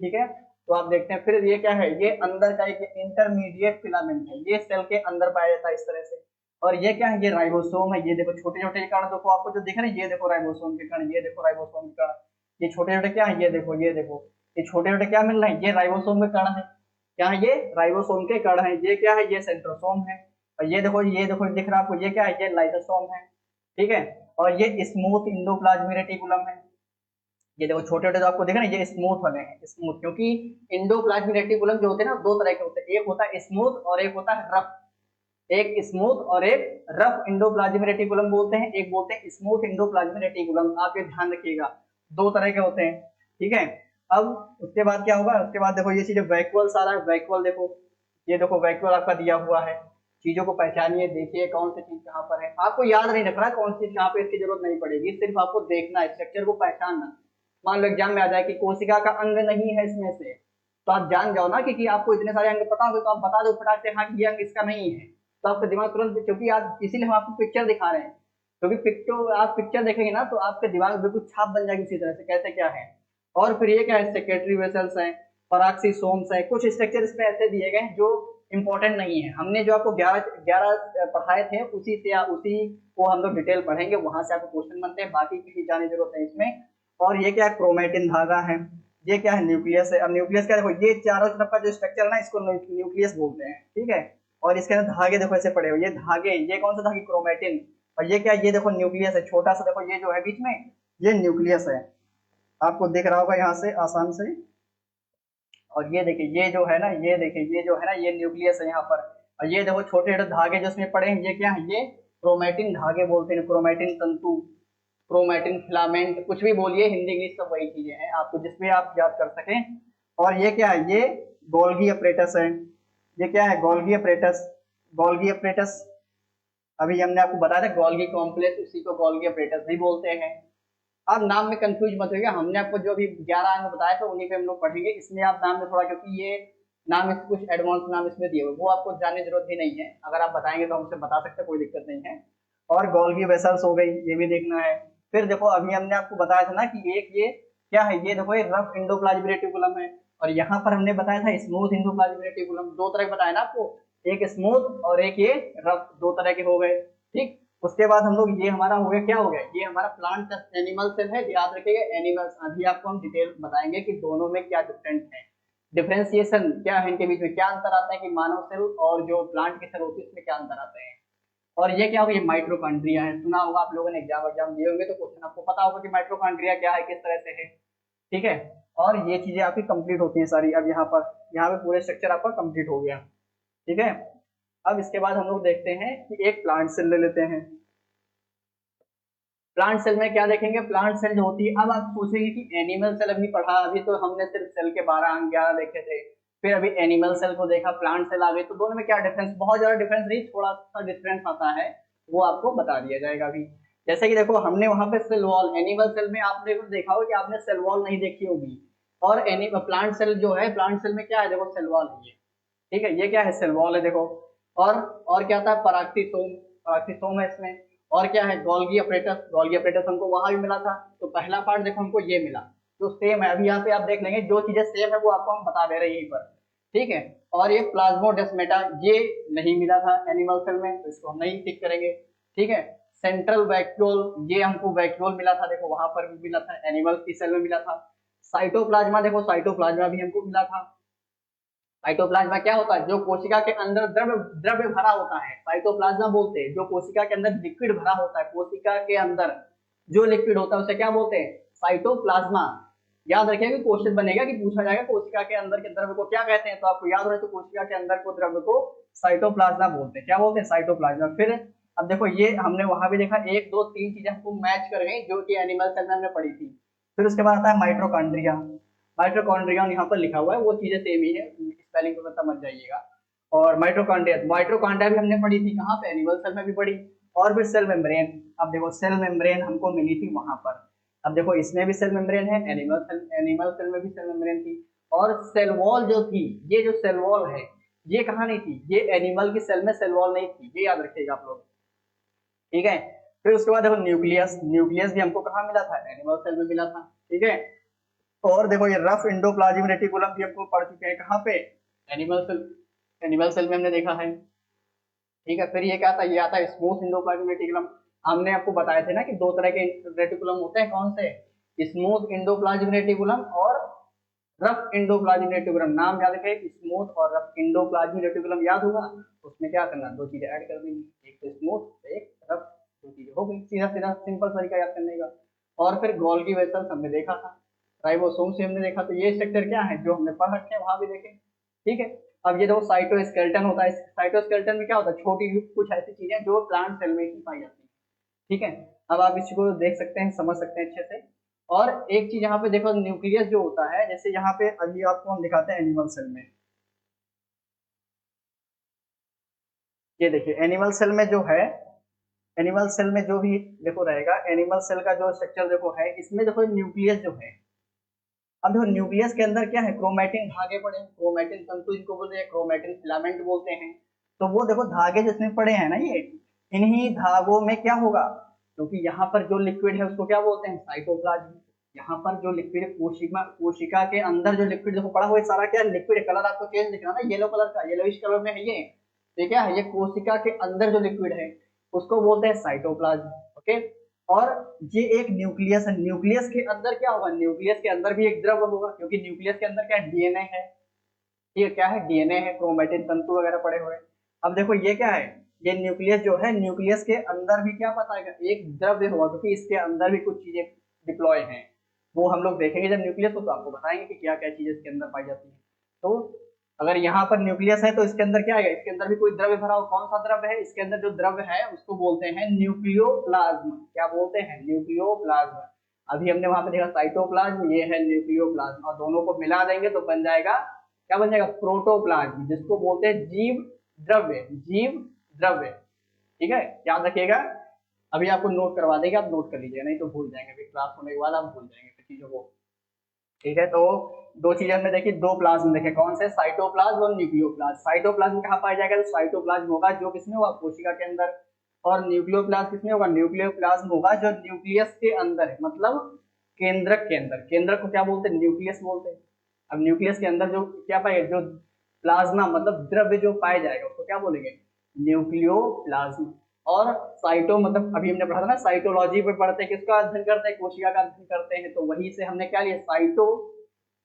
ठीक है, तो आप देखते हैं फिर ये क्या है, ये अंदर का एक इंटरमीडिएट फिलामेंट है, ये सेल के अंदर पाया जाता है इस तरह से। और ये क्या है, ये राइबोसोम है, ये देखो छोटे छोटे कण देखो आपको जो दिख रहे हैं, ये देखो राइबोसोम के कण, ये देखो राइबोसोम के कण, ये छोटे छोटे क्या है, ये देखो ये देखो, ये छोटे छोटे क्या मिल रहे हैं, ये राइबोसोम के कण है। क्या है, ये राइबोसोम के कण है। ये क्या है, ये सेंट्रोसोम है। और ये देखो दिख रहा है आपको, ये क्या है, ये लाइसोसोम है। ठीक है, और ये स्मूथ इंडोप्लाज्मिक रेटिकुलम है। ये देखो छोटे छोटे जो आपको दिख रहे हैं, ये स्मूथ वाले हैं, स्मूथ, क्योंकि इंडोप्लाज्मिक रेटिकुलम जो होते हैं ना, दो तरह के होते हैं, एक होता है स्मूथ और एक होता है रफ। एक स्मूथ और एक रफ इंडोप्लाज्मिक रेटिकुलम बोलते हैं, एक बोलते हैं स्मूथ इंडोप्लाज्मिक रेटिकुलम। आप ये ध्यान रखिएगा, दो तरह के होते हैं। ठीक है, अब उसके बाद क्या होगा, उसके बाद देखो ये चीज वैक्यूल सारा है, वैक्यूल देखो, ये देखो वैक्यूल आपका दिया हुआ है। चीजों को पहचानिए, देखिए कौन सी चीज कहाँ पर है, आपको याद नहीं रखना कौन सी चीज कहाँ पे, इसकी जरूरत नहीं पड़ेगी, सिर्फ आपको देखना है, स्ट्रक्चर को पहचानना। मान लो एग्जाम में आ जाए कि कोशिका का अंग नहीं है इसमें से, तो आप जान जाओ ना कि आपको इतने सारे अंग पता होंगे, तो आप बता दो फटाक से, हाँ ये अंग इसका नहीं है, तो आपका दिमाग तुरंत, क्योंकि आप इसीलिए हम आपको पिक्चर दिखा रहे हैं, क्योंकि पिक्चर आप पिक्चर देखेंगे ना तो आपके दिमाग में बिल्कुल छाप बन जाएगी उसी तरह से कैसे क्या है। और फिर ये क्या है, सेक्रेटरी वेसल्स हैं, पराक्सीसोम्स हैं, कुछ स्ट्रक्चर इसमें ऐसे दिए गए हैं जो इंपॉर्टेंट नहीं है। हमने जो आपको 11 पढ़ाए थे उसी से उसी को हम लोग डिटेल पढ़ेंगे, वहां से आपको क्वेश्चन बनते हैं, बाकी किसी जाने की जरूरत है इसमें। और ये क्या है, क्रोमेटिन धागा है। ये क्या है, न्यूक्लियस है। अब न्यूक्लियस क्या, देखो ये चारों तरफ का जो स्ट्रक्चर है ना, इसको न्यूक्लियस बोलते हैं। ठीक है, और इसके अंदर धागे देखो ऐसे पड़े हुए, ये धागे, ये कौन सा धागे, क्रोमेटिन। और ये क्या, ये देखो न्यूक्लियस है, छोटा सा देखो, ये जो है बीच में, ये न्यूक्लियस है, आपको दिख रहा होगा यहाँ से आसान से। और ये देखिए, ये जो है ना, ये देखिए, ये जो है ना, ये न्यूक्लियस है यहाँ पर। और ये देखो छोटे छोटे धागे जो इसमें पड़े हैं, ये क्या है, ये क्रोमेटिन धागे बोलते हैं, क्रोमेटिन तंतु, क्रोमेटिन फिलामेंट, कुछ भी बोलिए, हिंदी इंग्लिश सब वही चीजें हैं, आपको जिसमें आप याद कर सकें। और ये क्या है, ये गोल्गी अपरेटस है। ये क्या है, गोल्गी अपरेटस, गोल्गी अपरेटस, अभी हमने आपको बताया था गोल्गी कॉम्प्लेक्स, उसी को गोल्गी अपरेटस भी बोलते हैं। आप नाम में कंफ्यूज मत होइएगा, हमने आपको जो भी 11 अंक बताया था उन्हीं पे हम लोग पढ़ेंगे, इसमें आप नाम में थोड़ा, क्योंकि ये नाम इसमें कुछ एडवांस नाम इसमें दिए हुए, वो आपको जानने की जरूरत भी नहीं है, अगर आप बताएंगे तो हमसे बता सकते हैं, कोई दिक्कत नहीं है। और गोल्गी वेसल्स हो गई, ये भी देखना है। फिर देखो अभी हमने आपको बताया था ना कि एक ये क्या है, ये देखो ये रफ इंडोप्लाज्मिक रेटिकुलम है, और यहाँ पर हमने बताया था स्मूथ इंडोप्लाज्मिक रेटिकुलम। दो तरह के बताया ना आपको, एक स्मूथ और एक ये रफ, दो तरह के हो गए। ठीक, उसके बाद हम लोग, ये हमारा हो गया, क्या हो गया, ये हमारा प्लांट एनिमल सेल है, याद रखिएगा एनिमल्स। अभी आपको हम डिटेल बताएंगे कि दोनों में क्या डिफरेंस है, डिफरेंशिएशन क्या है, इनके बीच में क्या अंतर आता है, कि मानव सेल और जो प्लांट की सेल होती है उसमें क्या अंतर आते हैं। और ये क्या होगा, ये माइटोकॉन्ड्रिया है, सुना होगा आप लोगों ने, एग्जाम एग्जाम दिए होंगे तो क्वेश्चन आपको पता होगा कि माइटोकॉन्ड्रिया क्या है, किस तरह से है। ठीक है, और ये चीजें आपकी कंप्लीट होती है सारी। अब यहाँ पे पूरे स्ट्रक्चर आपका कंप्लीट हो गया। ठीक है, अब इसके बाद हम लोग देखते हैं कि एक प्लांट सेल ले लेते हैं। प्लांट सेल में क्या देखेंगे, प्लांट सेल जो होती है, अब आप सोचेंगे कि एनिमल सेल अभी पढ़ा, अभी तो हमने सिर्फ सेल के 12 अंग 11 देखे थे, फिर अभी एनिमल सेल को देखा, प्लांट सेल आ गई, तो दोनों में क्या डिफरेंस, बहुत ज्यादा डिफरेंस नहीं, थोड़ा सा डिफरेंस आता है, वो आपको बता दिया जाएगा अभी। जैसे कि देखो हमने वहां पे सेल वॉल, एनिमल सेल में आपने देखा होगा कि आपने सेल वॉल नहीं देखी होगी, और प्लांट सेल जो है, प्लांट सेल में क्या है, देखो सेल वॉल है ये। ठीक है, ये क्या है, सेल वॉल है देखो। और और क्या था, पराक्सीसोम, पराक्सीसोम है इसमें। और क्या है, गोल्गी अपरेटस, गोल्गी अपरेटस हमको वहां भी मिला था। तो पहला पार्ट देखो हमको ये मिला, जो सेम है, अभी यहाँ पे आप देख लेंगे जो चीजें सेम है वो आपको हम बता दे रहे हैं यहीं पर। ठीक है, और ये प्लाज्मोडेस्मेटा ये नहीं मिला था एनिमल सेल में, तो इसको हम नहीं टिक करेंगे। ठीक है, सेंट्रल वैक्यूल, ये हमको वैक्यूल मिला था, देखो वहां पर भी मिला था, एनिमल की सेल में मिला था। साइटोप्लाज्मा, देखो साइटोप्लाज्मा भी हमको मिला था। साइटोप्लाज्मा क्या होता है, जो कोशिका के अंदर द्रव्य द्रव्य भरा होता है, साइटोप्लाज्मा बोलते हैं। जो कोशिका के अंदर लिक्विड भरा होता है, कोशिका के अंदर जो लिक्विड होता है उसे क्या बोलते हैं, साइटोप्लाज्मा। याद रखिएगा कि क्वेश्चन बनेगा कि पूछा जाएगा कोशिका के अंदर के द्रव्य को क्या कहते हैं, तो आपको याद रहे तो कोशिका के अंदर को द्रव्य को साइटोप्लाज्मा बोलते हैं। क्या बोलते हैं, साइटोप्लाज्मा। फिर अब देखो ये हमने वहां भी देखा, एक दो तीन चीजें हमको मैच कर गई जो कि एनिमल सेल में हमने पढ़ी थी। फिर उसके बाद आता है माइट्रोकॉन्ड्रिया। माइट्रोकॉन्ड्रियन यहाँ पर लिखा हुआ है, वो चीजें सेम ही है, स्पेलिंग को समझ जाइएगा। और माइट्रोकॉन्ड्रिया, माइट्रोकॉन्ड्रिया भी हमने पढ़ी थी कहाँ पे, एनिमल सेल में भी पढ़ी। और फिर सेल मेम्ब्रेन, अब देखो सेल मेम्ब्रेन हमको मिली थी वहां पर। अब देखो इसमें भी सेल मेम्ब्रेन है, एनिमल सेल में भी सेल मेम्ब्रेन थी। और सेल वॉल जो थी, ये जो सेल वॉल है, ये कहाँ नहीं थी, ये एनिमल की सेल में सेल वॉल नहीं थी, ये याद रखिएगा आप लोग। ठीक है, फिर उसके बाद देखो न्यूक्लियस, न्यूक्लियस भी हमको कहाँ मिला था, एनिमल सेल में मिला था। ठीक है, और देखो ये रफ इंडोप्लाज्मिक रेटिकुलम भी हमको पढ़ चुके हैं, कहाँ पे, एनिमल सेल, एनिमल सेल में हमने देखा है। ठीक है, फिर ये क्या आता है, ये आता है स्मूथ इंडोप्लाज्मिक रेटिकुलम। हमने आपको बताए थे ना कि दो तरह के रेटिकुलम होते हैं, कौन से, स्मूथ इंडोप्लाज्मिक रेटिकुलम और रफ इंडोप्लाज्मिक रेटिकुलम। नाम याद रखें, स्मूथ और रफ इंडोप्लाज्मिक रेटिकुलम याद होगा, उसमें क्या करना, दो चीजें ऐड कर देंगे, एक तो स्मूथ एक रफ, दो चीजें हो गई, सीधा सीधा सिंपल तरीका याद करने का। और फिर गोल्गी वेसल्स हमने देखा था, राइबोसोम से हमने देखा, तो ये स्ट्रक्चर क्या है जो हमने पढ़ रखे हैं वहां भी देखे। ठीक है, अब ये देखो साइटोस्केलेटन होता है, साइटोस्केलेटन में क्या होता है, छोटी कुछ ऐसी चीजें जो प्लांट सेल में ही पाई जाती है। ठीक है, अब आप इसको देख सकते हैं, समझ सकते हैं अच्छे से। और एक चीज यहाँ पे देखो, न्यूक्लियस जो होता है, जैसे यहाँ पे अभी आपको हम दिखाते हैं एनिमल सेल में, ये देखिए एनिमल सेल में जो है, एनिमल सेल में जो भी देखो रहेगा, एनिमल सेल का जो स्ट्रक्चर देखो है, इसमें देखो न्यूक्लियस जो है। अब देखो न्यूक्लियस के अंदर क्या है, क्रोमैटिन धागे पड़े हैं, क्रोमैटिन तंतु इनको बोलते हैं, क्रोमैटिन फिलामेंट बोलते हैं। तो वो देखो धागे जिसमें पड़े हैं ना ये, इन्हीं धागों में क्या होगा, क्योंकि यहाँ पर जो लिक्विड है उसको क्या बोलते हैं, साइटोप्लाज्म। यहाँ पर जो लिक्विड कोशिका कोशिका के अंदर जो लिक्विड देखो पड़ा हुआ है, सारा क्या लिक्विड, कलर आपको चेंज दिख रहा है ना, येलो कलर का, येलोइश कलर में है ये। तो क्या है, ये कोशिका के अंदर जो लिक्विड है उसको बोलते हैं साइटोप्लाज्म। ओके, और ये एक न्यूक्लियस है, न्यूक्लियस के अंदर क्या होगा, न्यूक्लियस के अंदर भी एक द्रव होगा, क्योंकि न्यूक्लियस के अंदर क्या डीएनए है। ये क्या है, डीएनए है, क्रोमैटिन तंतु वगैरह पड़े हुए हैं। अब देखो ये क्या है, ये न्यूक्लियस जो है, न्यूक्लियस के अंदर भी क्या बताएगा, एक द्रव्य होगा, क्योंकि इसके अंदर भी कुछ चीजें डिप्लॉय हैं, वो हम लोग देखेंगे जब न्यूक्लियस हो तो आपको बताएंगे कि क्या क्या चीजें इसके अंदर पाई जाती है। तो अगर यहाँ पर न्यूक्लियस है तो इसके अंदर क्या है, इसके अंदर भी कोई द्रव्य भरा हो, कौन सा द्रव्य है, इसके अंदर जो द्रव्य है उसको बोलते हैं न्यूक्लियोप्लाज्म। क्या बोलते हैं, न्यूक्लियोप्लाज्म। अभी हमने वहां पे देखा साइटोप्लाज्म, ये है न्यूक्लियोप्लाज्म, और दोनों को मिला देंगे तो बन जाएगा, क्या बन जाएगा, प्रोटोप्लाज्म, जिसको बोलते हैं जीव द्रव्य, जीव द्रव्य। ठीक है, याद रखिएगा, अभी आपको नोट करवा देंगे, आप नोट कर लीजिएगा, नहीं तो भूल जाएंगे, फिर क्लास होने के बाद आप भूल जाएंगे फिर चीजों को। ठीक है, तो दो चीजें हमने देखी, दो प्लाज्म देखे, कौन से, साइटोप्लाज्म और न्यूक्लियोप्लाज्म। साइटोप्लाज्म कहाँ पाया जाएगा, तो साइटोप्लाज्म होगा जो किसमें हुआ, कोशिका के अंदर। और न्यूक्लियोप्लाज्म किसमें होगा, न्यूक्लियोप्लाज्म होगा जो न्यूक्लियस के अंदर है, मतलब केंद्रक के अंदर। केंद्रक को क्या बोलते हैं, न्यूक्लियस बोलते हैं। अब न्यूक्लियस के अंदर जो क्या पाएगा, जो प्लाज्मा मतलब द्रव्य जो पाया जाएगा उसको क्या बोलेंगे, न्यूक्लियोप्लाज्म। और साइटो मतलब अभी हमने पढ़ा था ना, साइटोलॉजी में पढ़ते हैं किसका अध्ययन करते हैं, कोशिका का अध्ययन करते हैं, तो वहीं से हमने क्या लिया, साइटो,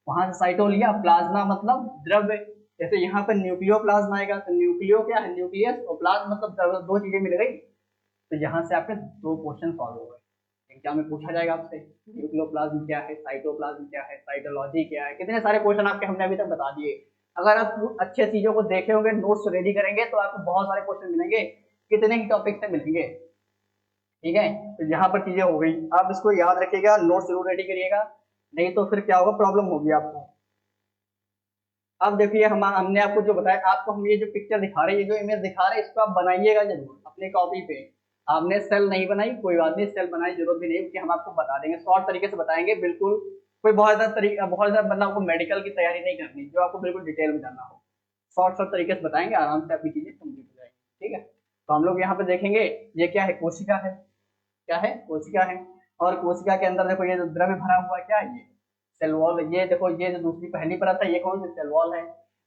वहां से साइटो लिया, प्लाज्मा मतलब द्रव्य। जैसे यहाँ पर न्यूक्लियोप्लाज्म आएगा तो न्यूक्लियो क्या है, न्यूक्लियस, और प्लाज्म मतलब द्रव्य, दो चीजें मिल गई। तो यहाँ से आपके दो क्वेश्चन सॉल्व हो गए। एग्जाम में पूछा जाएगा आपसे न्यूक्लियोप्लाज्म क्या है, साइटोप्लाज्म क्या है, साइटोलॉजी क्या है, कितने सारे क्वेश्चन आपके हमने अभी तक बता दिए। अगर आप अच्छे चीजों को देखे होंगे, नोट्स रेडी करेंगे, तो आपको बहुत सारे क्वेश्चन मिलेंगे, कितने ही टॉपिक से मिलेंगे। ठीक है, तो यहाँ पर चीजें हो गई, आप इसको याद रखिएगा, नोट्स जरूर रेडी करिएगा, नहीं तो फिर क्या होगा, प्रॉब्लम होगी आपको। अब देखिए हमने आपको जो बताया, आपको हम ये जो पिक्चर दिखा रहे हैं, ये जो इमेज दिखा रहे हैं, इसको आप बनाइएगा जरूर अपने कॉपी पे। आपने सेल नहीं बनाई कोई बात नहीं, सेल बनाने की जरूरत भी नहीं, क्योंकि हम आपको बता देंगे, शॉर्ट तरीके से बताएंगे बिल्कुल। कोई बहुत ज्यादा तरीका, बहुत ज्यादा मतलब आपको मेडिकल की तैयारी नहीं करनी, जो आपको बिल्कुल डिटेल में जानना हो, शॉर्ट शॉर्ट तरीके से बताएंगे, आराम से आपकी चीजें कंप्लीट हो जाएगी। ठीक है, तो हम लोग यहाँ पे देखेंगे, ये क्या है, कोशिका है, क्या है, कोशिका है। और कोशिका के अंदर देखो ये जो द्रव्य भरा हुआ क्या है, ये सेल वॉल। ये देखो, ये जो दूसरी पहली परत है, ये कौन सी, सेल वॉल है।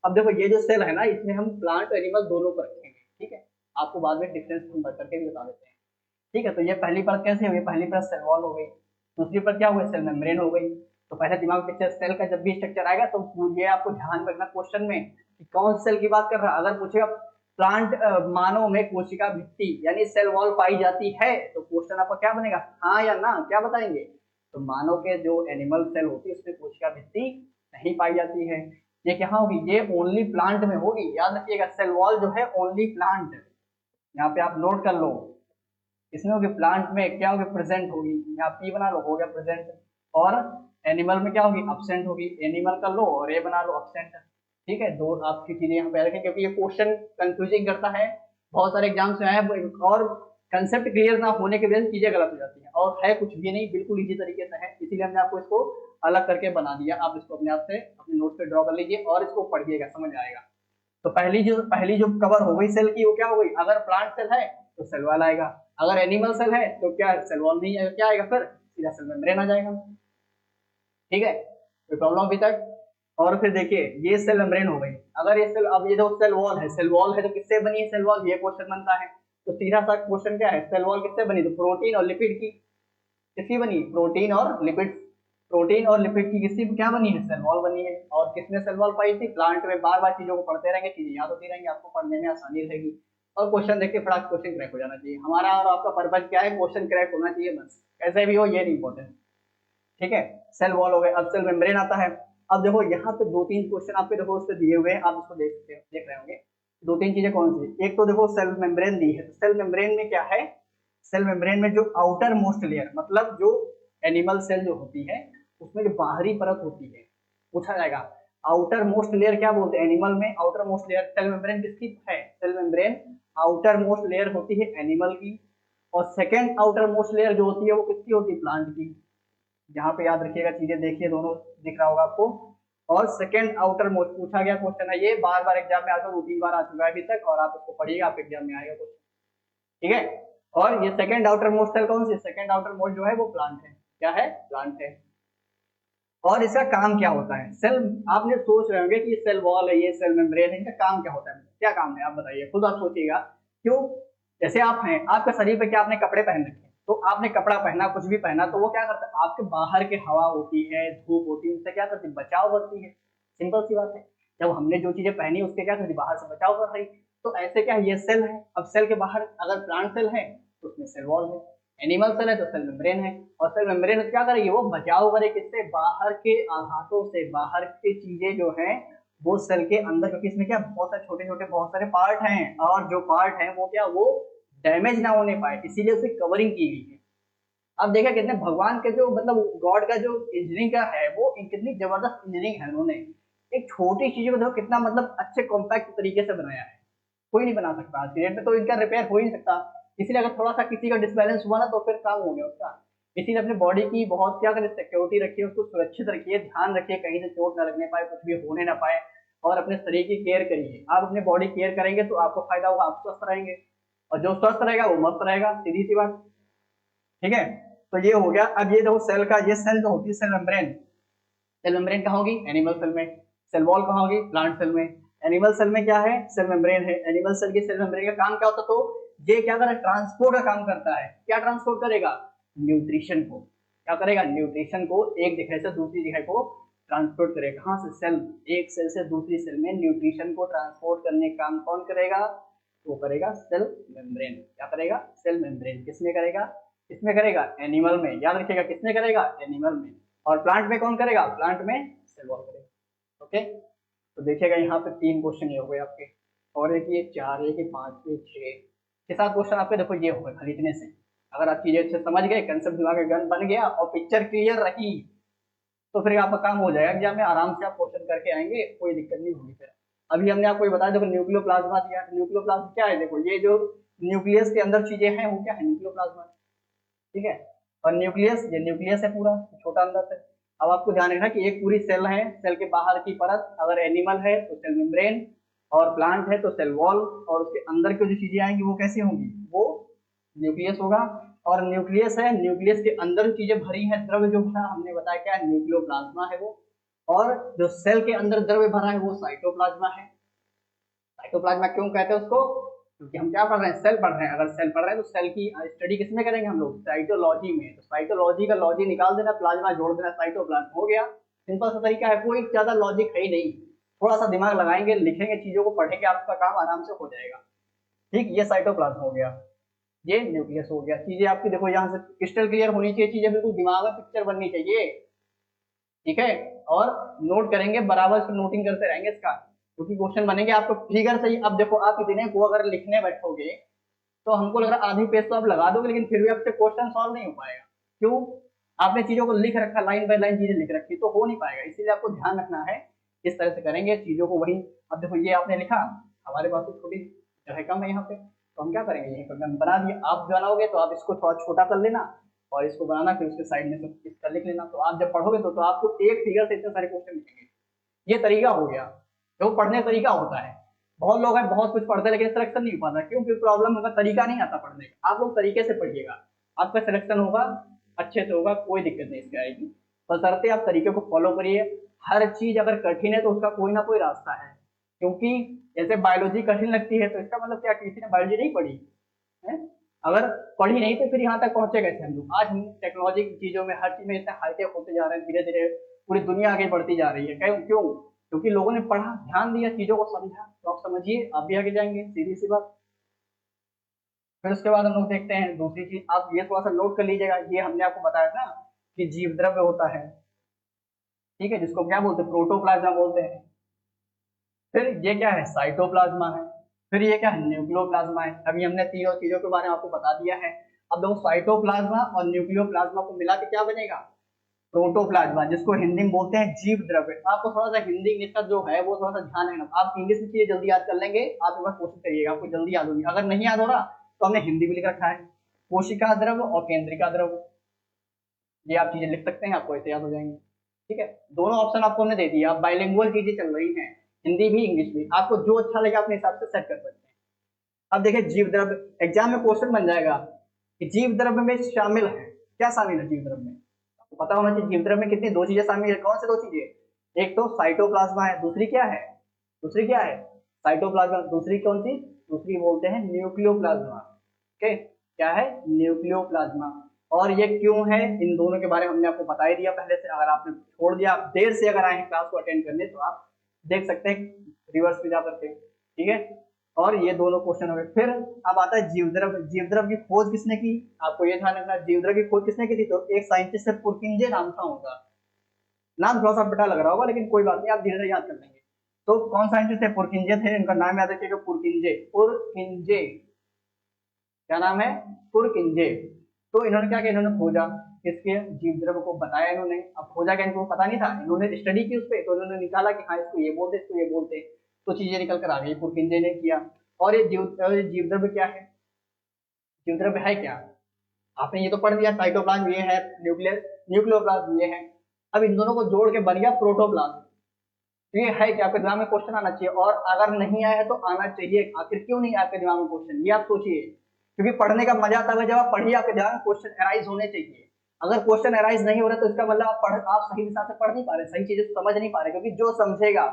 अब देखो ये जो सेल है ना, इसमें हम प्लांट एनिमल दोनों को रखेंगे। ठीक है, आपको बाद में डिफरेंस हम करके भी बता देते हैं। ठीक है, तो ये पहली परत कैसे होगी, पहली परत सेल वॉल हो गई, दूसरी परत क्या हुई, सेल मेम्ब्रेन हो गई। तो पहले दिमाग पिक्चर, सेल का जब भी स्ट्रक्चर आएगा तो ये आपको ध्यान रखना क्वेश्चन में कि कौन सेल की बात कर रहा है। अगर पूछेगा प्लांट मानव में कोशिका भित्ति यानी सेल वॉल पाई जाती है, तो क्वेश्चन आपका क्या बनेगा, हाँ या ना, क्या बताएंगे। तो मानव के जो एनिमल सेल होती है उसमें कोशिका भित्ति नहीं पाई जाती है। ये क्या होगी, ये ओनली प्लांट में होगी, याद रखिएगा, सेल वॉल जो है ओनली प्लांट। यहाँ पे आप नोट कर लो, इसमें होगी प्लांट में क्या होगी, प्रेजेंट होगी, यहाँ पी बना लो, हो गया प्रेजेंट। और एनिमल में क्या होगी, अब्सेंट होगी, एनिमल कर लो और ए बना लो, अब्सेंट। ठीक है, दो आपकी चीजें यहाँ पे रखें, क्योंकि ये क्वेश्चन कंफ्यूजिंग करता है, बहुत सारे एग्जाम्स में आए हैं, और कंसेप्ट क्लियर ना होने की वजह से चीजें गलत हो जाती हैं, और है कुछ भी नहीं, बिल्कुल इजी तरीके से है, इसीलिए हमने आपको इसको अलग करके बना दिया। आप इसको अपने आप से अपने नोट पे ड्रॉ कर लीजिए और इसको पढ़िएगा, समझ आएगा। तो पहली जो कवर हो गई सेल की, वो क्या हो गई, अगर प्लांट सेल है तो सेल वॉल आएगा, अगर एनिमल सेल है तो क्या सेल वॉल नहीं आएगा, क्या आएगा फिर, सीधा सेल मेम्ब्रेन आ जाएगा। ठीक है, कोई प्रॉब्लम अभी तक। और फिर देखिए ये सेल मेम्ब्रेन हो गई, अगर ये सेल, अब ये जो सेल वॉल है, सेल वॉल है तो किससे बनी है सेल वॉल, ये क्वेश्चन बनता है। तो सीधा सा क्वेश्चन क्या है, सेल वॉल किससे बनी, तो प्रोटीन और लिपिड की, किसकी बनी, प्रोटीन और लिपिड। प्रोटीन और लिपिड की किसकी क्या बनी है, सेल वॉल बनी है। और किसने सेल वॉल पाई थी, प्लांट में। बार बार चीजों को पढ़ते रहेंगे, चीजें याद होती रहेंगी, आपको पढ़ने में आसानी रहेगी, और क्वेश्चन देख के फटाक क्वेश्चन क्रैक हो जाना चाहिए। हमारा और आपका पर्पज क्या है, क्वेश्चन क्रैक होना चाहिए बस, कैसे भी हो ये नहीं इंपॉर्टेंट। ठीक है, सेल वॉल हो गए, अब सेल मेम्ब्रेन आता है। अब देखो यहाँ पे दो तीन क्वेश्चन आपके देखो उससे दिए हुए हैं, आप इसको देख रहे होंगे। दो तीन चीजें कौन सी, एक तो देखो सेल मेम्ब्रेन दी है, तो सेल मेम्ब्रेन में क्या है, सेल मेम्ब्रेन में जो आउटर मोस्ट लेयर, मतलब जो एनिमल सेल जो होती है उसमें जो बाहरी परत होती है, पूछा जाएगा आउटर मोस्ट लेयर क्या बोलते हैं, एनिमल में outermost layer, cell membrane किसकी है, cell membrane outermost layer होती है एनिमल की। और सेकेंड आउटर मोस्ट लेयर जो होती है वो किसकी होती है, प्लांट की। यहाँ पे याद रखिएगा, चीजें देखिए, दोनों दिख रहा होगा आपको। और सेकंड आउटर मोस्ट पूछा गया क्वेश्चन है, ये बार बार एग्जाम में आता है, 2-3 बार आ चुका है अभी तक, और आप इसको पढ़िएगा, आप एग्जाम में आएगा क्वेश्चन। ठीक है, और ये सेकंड आउटर मोस्ट सेल कौन सी, सेकंड आउटर मोस्ट जो है वो प्लांट है, क्या है, प्लांट है। और इसका काम क्या होता है, सेल, आपने सोच रहे होंगे कि ये सेल वॉल है, ये सेल मेम्ब्रेन है, इनका काम क्या होता है, क्या काम है, आप बताइए, खुद आप सोचिएगा। क्यों, जैसे आप हैं, आपके शरीर पे क्या आपने कपड़े पहन रखे, तो आपने कपड़ा पहना, कुछ भी पहना, तो वो क्या करता है, आपके बाहर के हवा होती है, धूप होती है, उनसे क्या करती है, बचाव करती है। सिंपल सी बात है, जब हमने जो चीजें पहनी उसके क्या करती, बाहर से बचाव कर रही। तो ऐसे क्या, ये सेल है, अब सेल के बाहर अगर प्लांट सेल है तो उसमें सेल वॉल है, एनिमल सेल है तो सेल मेम्ब्रेन है। और सेल मेम्ब्रेन क्या करेगी, वो बचाव करे किससे, बाहर के आघातों से, बाहर की चीजें जो है वो सेल के अंदर, क्योंकि इसमें क्या बहुत सारे छोटे छोटे बहुत सारे पार्ट हैं, और जो पार्ट हैं वो क्या, वो डैमेज ना होने पाए, इसीलिए उसकी कवरिंग की गई है। अब देखा कितने भगवान के जो मतलब गॉड का जो इंजीनियरिंग का है, वो कितनी जबरदस्त इंजीनियरिंग है, उन्होंने एक छोटी चीज को देखो कितना मतलब अच्छे कॉम्पैक्ट तरीके से बनाया है, कोई नहीं बना सकता आज की डेट में, तो इनका रिपेयर हो ही नहीं सकता। इसलिए अगर थोड़ा सा किसी का डिसबैलेंस हुआ ना तो फिर काम हो गया उसका। इसीलिए अपने बॉडी की बहुत क्या करें, सिक्योरिटी रखिए, उसको सुरक्षित रखिए, ध्यान रखिए, कहीं से चोट ना लगने पाए, कुछ भी होने ना पाए, और अपने शरीर की केयर करिए। आप अपने बॉडी केयर करेंगे तो आपको फायदा होगा, आप स्वस्थ रहेंगे। और जो स्वस्थ रहेगा वो मस्त रहेगा, सीधी सी बात। ठीक है, तो ये हो गया। अब ये देखो सेल का, ये सेल जो होती है सेल मेम्ब्रेन, सेल मेम्ब्रेन कहाँ होगी? एनिमल सेल में। सेल वॉल कहाँ होगी? प्लांट सेल में। एनिमल सेल में क्या है? सेल मेम्ब्रेन है। एनिमल सेल की सेल मेम्ब्रेन का काम क्या होता है? तो ये क्या करे? ट्रांसपोर्ट का काम करता है। क्या ट्रांसपोर्ट करेगा? न्यूट्रिशन को। क्या करेगा? न्यूट्रिशन को एक जगह से दूसरी जगह को ट्रांसपोर्ट करेगा। कहाँ से? सेल, एक सेल से दूसरी सेल में न्यूट्रिशन को ट्रांसपोर्ट करने का काम कौन करेगा? वो करेगा सेल मेम्ब्रेन। क्या करेगा? Cell membrane. किसमें करेगा? किसमें करेगा? एनिमल में। याद रखिएगा, किसमें करेगा? एनिमल में। और प्लांट में कौन करेगा? प्लांट में सेल वॉल करेगा। ओके, तो देखिएगा यहाँ पे 3 क्वेश्चन ये हो गए आपके, और एक ये 4, एक ये 5, ये 6 7 क्वेश्चन आपके देखो ये हो गए खाली इतने से। अगर आप चीजें अच्छे समझ गए, कंसेप्ट दिमाग में गन बन गया और पिक्चर क्लियर रही, तो फिर आपका काम हो जाएगा। एग्जाम में आराम से आप क्वेश्चन करके आएंगे, कोई दिक्कत नहीं होगी। फिर अभी हमने आपको बताया, देखो न्यूक्लियोप्लाज्मा दिया। न्यूक्लियोप्लाज्मा क्या है? देखो ये जो न्यूक्लियस के अंदर चीजें हैं वो क्या है? न्यूक्लियोप्लाज्मा। ठीक है, और न्यूक्लियस, ये न्यूक्लियस है पूरा छोटा अंदर से। अब आपको ध्यान रखना कि एक पूरी सेल है, सेल के बाहर की परत, अगर एनिमल है तो सेल मेम्ब्रेन, और प्लांट है तो सेल वॉल, और उसके अंदर की जो चीजें आएंगी वो कैसी होंगी? वो न्यूक्लियस होगा। और न्यूक्लियस है, न्यूक्लियस के अंदर जो चीजें भरी है, द्रव्य जो भरा, हमने बताया क्या? न्यूक्लियोप्लाज्मा है वो। और जो सेल के अंदर द्रव्य भरा है वो साइटोप्लाज्मा है। साइटोप्लाज्मा क्यों कहते हैं उसको? क्योंकि हम क्या पढ़ रहे हैं? सेल पढ़ रहे हैं। अगर सेल पढ़ रहे हैं तो सेल की स्टडी किसमें करेंगे हम लोग? साइटोलॉजी में। तो साइटोलॉजी का लॉजी निकाल देना, प्लाज्मा जोड़ देना, साइटोप्लाज्मा हो गया। सिंपल सा तरीका है, कोई ज्यादा लॉजिक है ही नहीं। थोड़ा सा दिमाग लगाएंगे, लिखेंगे, चीजों को पढ़ेंगे, आपका काम आराम से हो जाएगा। ठीक, ये साइटोप्लाज्मा हो गया, ये न्यूक्लियस हो गया। चीजें आपकी देखो यहाँ से क्रिस्टल क्लियर होनी चाहिए, चीजें बिल्कुल दिमाग में पिक्चर बननी चाहिए। ठीक है, और नोट करेंगे बराबर से, नोटिंग करते रहेंगे इसका, क्योंकि क्वेश्चन बनेंगे आपको फिगर से ही। अब देखो आप इतने को अगर लिखने बैठोगे तो हमको लग रहा है आधी पेज तो आप लगा दोगे, लेकिन फिर भी आपसे क्वेश्चन सॉल्व नहीं हो पाएगा। क्यों? आपने चीजों को लिख रखा, लाइन बाय लाइन चीजें लिख रखी, तो हो नहीं पाएगा। इसीलिए आपको ध्यान रखना है, इस तरह से करेंगे चीजों को। वही अब देखो ये आपने लिखा, हमारे पास तो छोटी जगह कम है यहाँ पे, तो हम क्या करेंगे? यहीं पर बना दिया। आप बनाओगे तो आप इसको थोड़ा छोटा कर लेना, और इसको बनाना, फिर उसके साइड में सब इसका लिख लेना। तो आप जब पढ़ोगे तो आपको एक फिगर से इतने सारे क्वेश्चन लिखेंगे। ये तरीका हो गया, जो पढ़ने का तरीका होता है। बहुत लोग हैं, बहुत कुछ पढ़ते हैं, लेकिन सिलेक्शन नहीं हो पाता। क्यों? क्योंकि प्रॉब्लम होगा, तरीका नहीं आता पढ़ने का। आप लोग तरीके से पढ़िएगा, आपका सिलेक्शन होगा, अच्छे से होगा, कोई दिक्कत नहीं इसकी आएगी। बशर्ते आप तरीके को फॉलो करिए। हर चीज अगर कठिन है तो उसका कोई ना कोई रास्ता है। क्योंकि जैसे बायोलॉजी कठिन लगती है, तो इसका मतलब क्या? किसी ने बायोलॉजी नहीं पढ़ी है? अगर पढ़ी नहीं तो फिर यहाँ तक पहुंचे कैसे हम लोग? आज हम टेक्नोलॉजी की चीजों में, हर चीज में इतने हाईटेक होते जा रहे हैं, धीरे धीरे पूरी दुनिया आगे बढ़ती जा रही है। क्यों? क्योंकि लोगों ने पढ़ा, ध्यान दिया, चीजों को समझा। तो आप समझिए, आप भी आगे जाएंगे, सीधी सी बात। फिर उसके बाद हम लोग देखते हैं दूसरी चीज। आप ये थोड़ा सा नोट कर लीजिएगा, ये हमने आपको बताया था कि जीव द्रव्य होता है, ठीक है, जिसको क्या बोलते हैं? प्रोटोप्लाज्मा बोलते हैं। फिर ये क्या है? साइटोप्लाज्मा है। फिर ये क्या है? न्यूक्लियोप्लाज्मा है। अभी हमने तीनों चीजों के बारे में आपको बता दिया है। अब देखो साइटोप्लाज्मा और न्यूक्लियोप्लाज्मा को मिला के क्या बनेगा? प्रोटोप्लाज्मा, जिसको हिंदी में बोलते हैं जीव द्रव्य। आपको थोड़ा सा हिंदी इंग्लिश का जो है वो थोड़ा सा ध्यान रखना। आप इंग्लिश में चीजें जल्दी याद कर लेंगे, आप एक बार कोशिश करिएगा, आपको जल्दी याद होगी। अगर नहीं याद हो रहा तो हमने हिंदी में लिख रखा है, कोशिका द्रव्य और केंद्रिका द्रव्य। ये आप चीजें लिख सकते हैं, आपको ऐसे याद हो जाएंगे। ठीक है, दोनों ऑप्शन आपको हमने दे दिया। बाइलिंगुअल चीजें चल रही हैं, हिंदी भी इंग्लिश भी, आपको जो अच्छा लगे अपने हिसाब से सेट कर सकते हैं। अब देखिए जीव द्रव्य, एग्जाम में क्वेश्चन बन जाएगा कि जीव द्रव्य में शामिल है, क्या शामिल है जीव द्रव्य में? आपको पता होना चाहिए जीव द्रव्य में कितनी, 2 चीजें शामिल है। कौन से 2 चीजें? एक तो साइटोप्लाज्मा है, दूसरी क्या है? दूसरी क्या है? साइटोप्लाज्मा। दूसरी कौन सी? दूसरी बोलते हैं न्यूक्लियोप्लाज्मा। ओके, क्या है? न्यूक्लियोप्लाज्मा। और ये क्यों है, इन दोनों के बारे में हमने आपको बता ही दिया पहले से। अगर आपने छोड़ दिया, आप देर से अगर आए हैं क्लास को अटेंड करने, तो आप देख सकते हैं रिवर्स में जा करके। ठीक है, और ये दोनों क्वेश्चन हो गए। फिर अब आता है जीवद्रव्य। जीवद्रव्य की खोज किसने की? आपको ये ध्यान रखना, जीवद्रव्य की खोज किसने की थी? तो एक साइंटिस्ट है, पुरकिंजे नाम था उनका। नाम थोड़ा सा बटा लग रहा होगा, लेकिन कोई बात नहीं, आप धीरे धीरे याद कर लेंगे। तो कौन साइंटिस्ट थे? पुरकिंजे थे। इनका नाम याद रखिएगा, पुरकिंजे। पुरकिंजे, क्या नाम है? पुरकिंजे। तो इन्होंने क्या किया? इन्होंने खोजा किसके? जीव द्रव्य को बताया इन्होंने। अब खोजा क्या? इनको पता नहीं था, इन्होंने स्टडी की उस पर, तो इन्होंने निकाला कि हाँ इसको ये बोलते, इसको ये बोलते, तो चीजें निकल कर आ गई, पुरकिंजे ने किया। और ये जीव द्रव्य क्या है? जीव द्रव्य है क्या? आपने ये तो पढ़ लिया, साइटोप्लाज्म ये है, न्यूक्लियस न्यूक्लियोप्लाज्म ये है। अब इन दोनों को जोड़ के बन गया प्रोटोप्लाज्म। तो ये है कि आपके दिमाग में क्वेश्चन आना चाहिए, और अगर नहीं आया है तो आना चाहिए। आखिर क्यों नहीं आपके दिमाग में क्वेश्चन, ये आप सोचिए। क्योंकि पढ़ने का मजा आता है जब आप पढ़िए, आपके दिमाग में क्वेश्चन अराइज होने चाहिए। अगर क्वेश्चन अराइज नहीं हो रहा तो इसका मतलब आप सही दिशा से पढ़ नहीं पा रहे, सही चीजें समझ नहीं पा रहे। क्योंकि जो समझेगा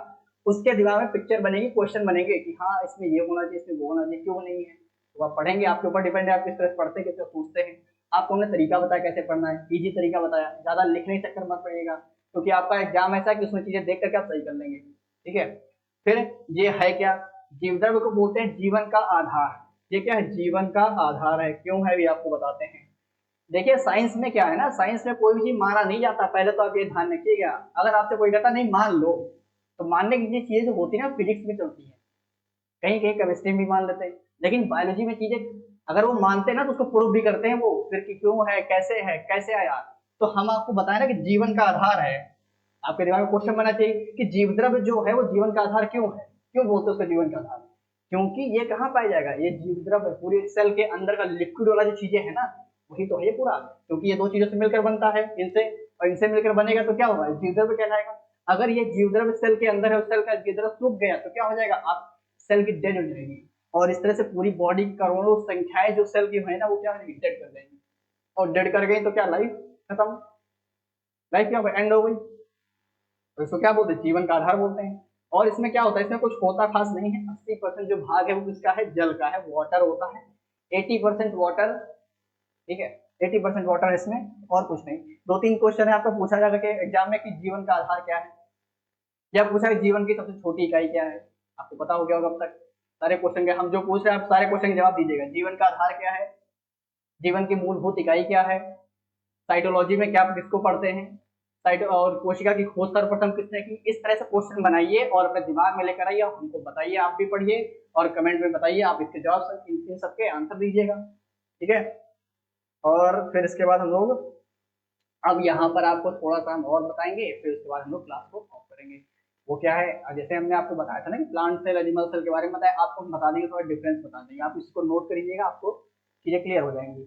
उसके दिमाग में पिक्चर बनेगी, क्वेश्चन बनेंगे कि हाँ इसमें ये होना चाहिए, इसमें वो होना चाहिए, क्यों नहीं है। तो आप पढ़ेंगे, आपके ऊपर डिपेंड है आप किस तरह से पढ़ते हैं, किस तरह सोचते हैं। आपको हमने तरीका बताया कैसे पढ़ना है, इजी तरीका बताया, ज्यादा लिखने के चक्कर मत पड़िएगा, क्योंकि आपका एग्जाम ऐसा है कि उसमें चीजें देख करके आप सही कर लेंगे। ठीक है। फिर ये है क्या, जीवद्रव्य को बोलते हैं जीवन का आधार। ये क्या है, जीवन का आधार है। क्यों है भी आपको बताते हैं। देखिए साइंस में क्या है ना, साइंस में कोई भी चीज माना नहीं जाता, पहले तो आप ये ध्यान रखिएगा। अगर आपसे कोई कहता नहीं मान लो, तो मानने की चीजें जो होती है ना फिजिक्स में चलती है, कहीं कहीं केमिस्ट्री में भी मान लेते हैं, लेकिन बायोलॉजी में चीजें अगर वो मानते हैं ना तो उसको प्रूव भी करते हैं वो, फिर कि क्यों है कैसे आया। तो हम आपको बताएं ना कि जीवन का आधार है। आपके दिमाग में क्वेश्चन बना चाहिए कि जीवद्रव्य जो है वो जीवन का आधार क्यों है, क्यों बोलते हैं उसका जीवन का आधार। क्योंकि ये कहाँ पाया जाएगा, ये जीवद्रव्य पूरे सेल के अंदर का लिक्विड वाला जो चीजें है ना, वही तो है ये पूरा। क्योंकि ये दो चीजों से मिलकर बनता है, इनसे और इनसे मिलकर बनेगा तो क्या होगा, जीवद्रव्य कहलाएगा। अगर ये जीवद्रव्य सेल के अंदर है, उस सेल का जीवद्रव्य सूख गया तो क्या हो जाएगा, आप सेल की डेड हो जाएगी। और इस तरह से पूरी बॉडी की करोड़ों संख्याएं जो सेल की है ना, वो क्या हो जाएगी, डेड कर जाएंगी। और डेड कर गई तो क्या, लाइफ खत्म, लाइफ क्या एंड हो गई। तो इसको क्या बोलते हैं, जीवन का आधार बोलते हैं। और इसमें क्या होता है, इसमें कुछ होता खास नहीं है। 80% जो भाग है वो किसका है, जल का है, वाटर होता है। 80% वाटर, ठीक है, 80% वाटर है इसमें, और कुछ नहीं। दो तीन क्वेश्चन है आपको पूछा जाएगा कि एग्जाम में कि जीवन का आधार क्या है, या पूछा है जीवन की सबसे छोटी इकाई क्या है। आपको पता हो गया होगा अब तक सारे क्वेश्चन के, हम जो पूछ रहे हैं आप सारे क्वेश्चन के जवाब दीजिएगा। जीवन का आधार क्या है, जीवन की मूलभूत इकाई क्या है, साइटोलॉजी में क्या किसको पढ़ते हैं, साइट और कोशिका की खोज सर्वप्रथम किसने की। इस तरह से क्वेश्चन बनाइए और अपने दिमाग में लेकर आइए, हमको बताइए, आप भी पढ़िए और कमेंट में बताइए आप इसके जवाब इन सबके आंसर दीजिएगा। ठीक है। और फिर इसके बाद हम लोग अब यहाँ पर आपको थोड़ा सा हम और बताएंगे, फिर उसके बाद हम लोग क्लास को ऑफ करेंगे। वो क्या है, जैसे हमने आपको बताया था ना कि प्लांट सेल एनिमल सेल के बारे में बताया, आपको हम बता देंगे, थोड़ा डिफरेंस बता देंगे, आप इसको नोट करिएगा, आपको चीजें क्लियर हो जाएंगी।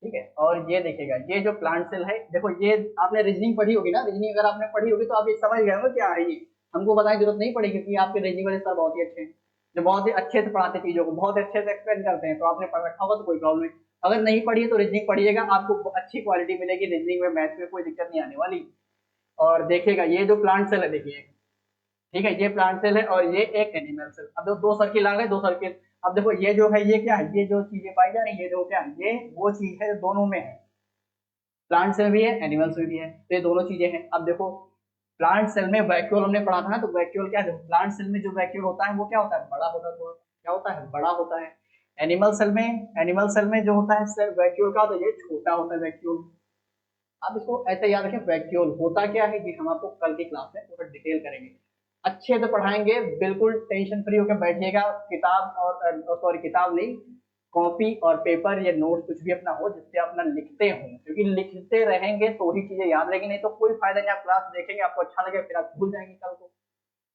ठीक है। और ये देखिएगा, ये जो प्लांट सेल है, देखो ये आपने रीजनिंग पढ़ी होगी ना, रीजनिंग अगर आपने पढ़ी होगी तो आप ये समझ गए होंगे क्या है ये। हमको बताने की जरूरत नहीं पड़ेगी, क्योंकि आपके रीजनिंग वाले सर बहुत ही अच्छे हैं, जो बहुत ही अच्छे से पढ़ाते हैं, चीजों को बहुत अच्छे से एक्सप्लेन करते हैं। तो आपने पढ़ रखा होगा तो कोई प्रॉब्लम नहीं। अगर नहीं पढ़ी है तो रीजनिंग पढ़िएगा, आपको अच्छी क्वालिटी मिलेगी रीजनिंग में, मैथ में कोई दिक्कत नहीं आने वाली। और देखिएगा ये जो प्लांट सेल है, देखिए, ठीक है, ये प्लांट सेल है और ये एक एनिमल सेल। अब देखो दो सर्किल आ गए, दो सर्किल। अब देखो ये जो है, ये क्या है, ये जो चीजें पाई जा रही है, ये जो क्या है, ये वो चीज है जो दोनों में है, प्लांट सेल भी है एनिमल्स में भी है, तो ये दोनों चीजें हैं। अब देखो प्लांट सेल में वैक्यूल हमने पढ़ा था ना, तो वैक्यूल क्या है, प्लांट सेल में जो वैक्यूल होता है वो क्या होता है, बड़ा होता है, तो क्या होता है, बड़ा होता है। एनिमल सेल में जो होता है वैक्यूल का, तो ये छोटा होता है वैक्यूल। आप इसको ऐसे याद रखें, वैक्यूल होता क्या है, ये हम आपको कल की क्लास में पूरा डिटेल करेंगे, अच्छे से पढ़ाएंगे, बिल्कुल टेंशन फ्री होकर बैठिएगा। किताब और सॉरी किताब नहीं, कॉपी और पेपर या नोट कुछ भी अपना हो जिससे अपना लिखते हो, क्योंकि लिखते रहेंगे तो ही चीजें याद रहेंगी, नहीं तो कोई फायदा नहीं। आप क्लास देखेंगे, आपको अच्छा लगे, फिर आप भूल जाएंगे कल को।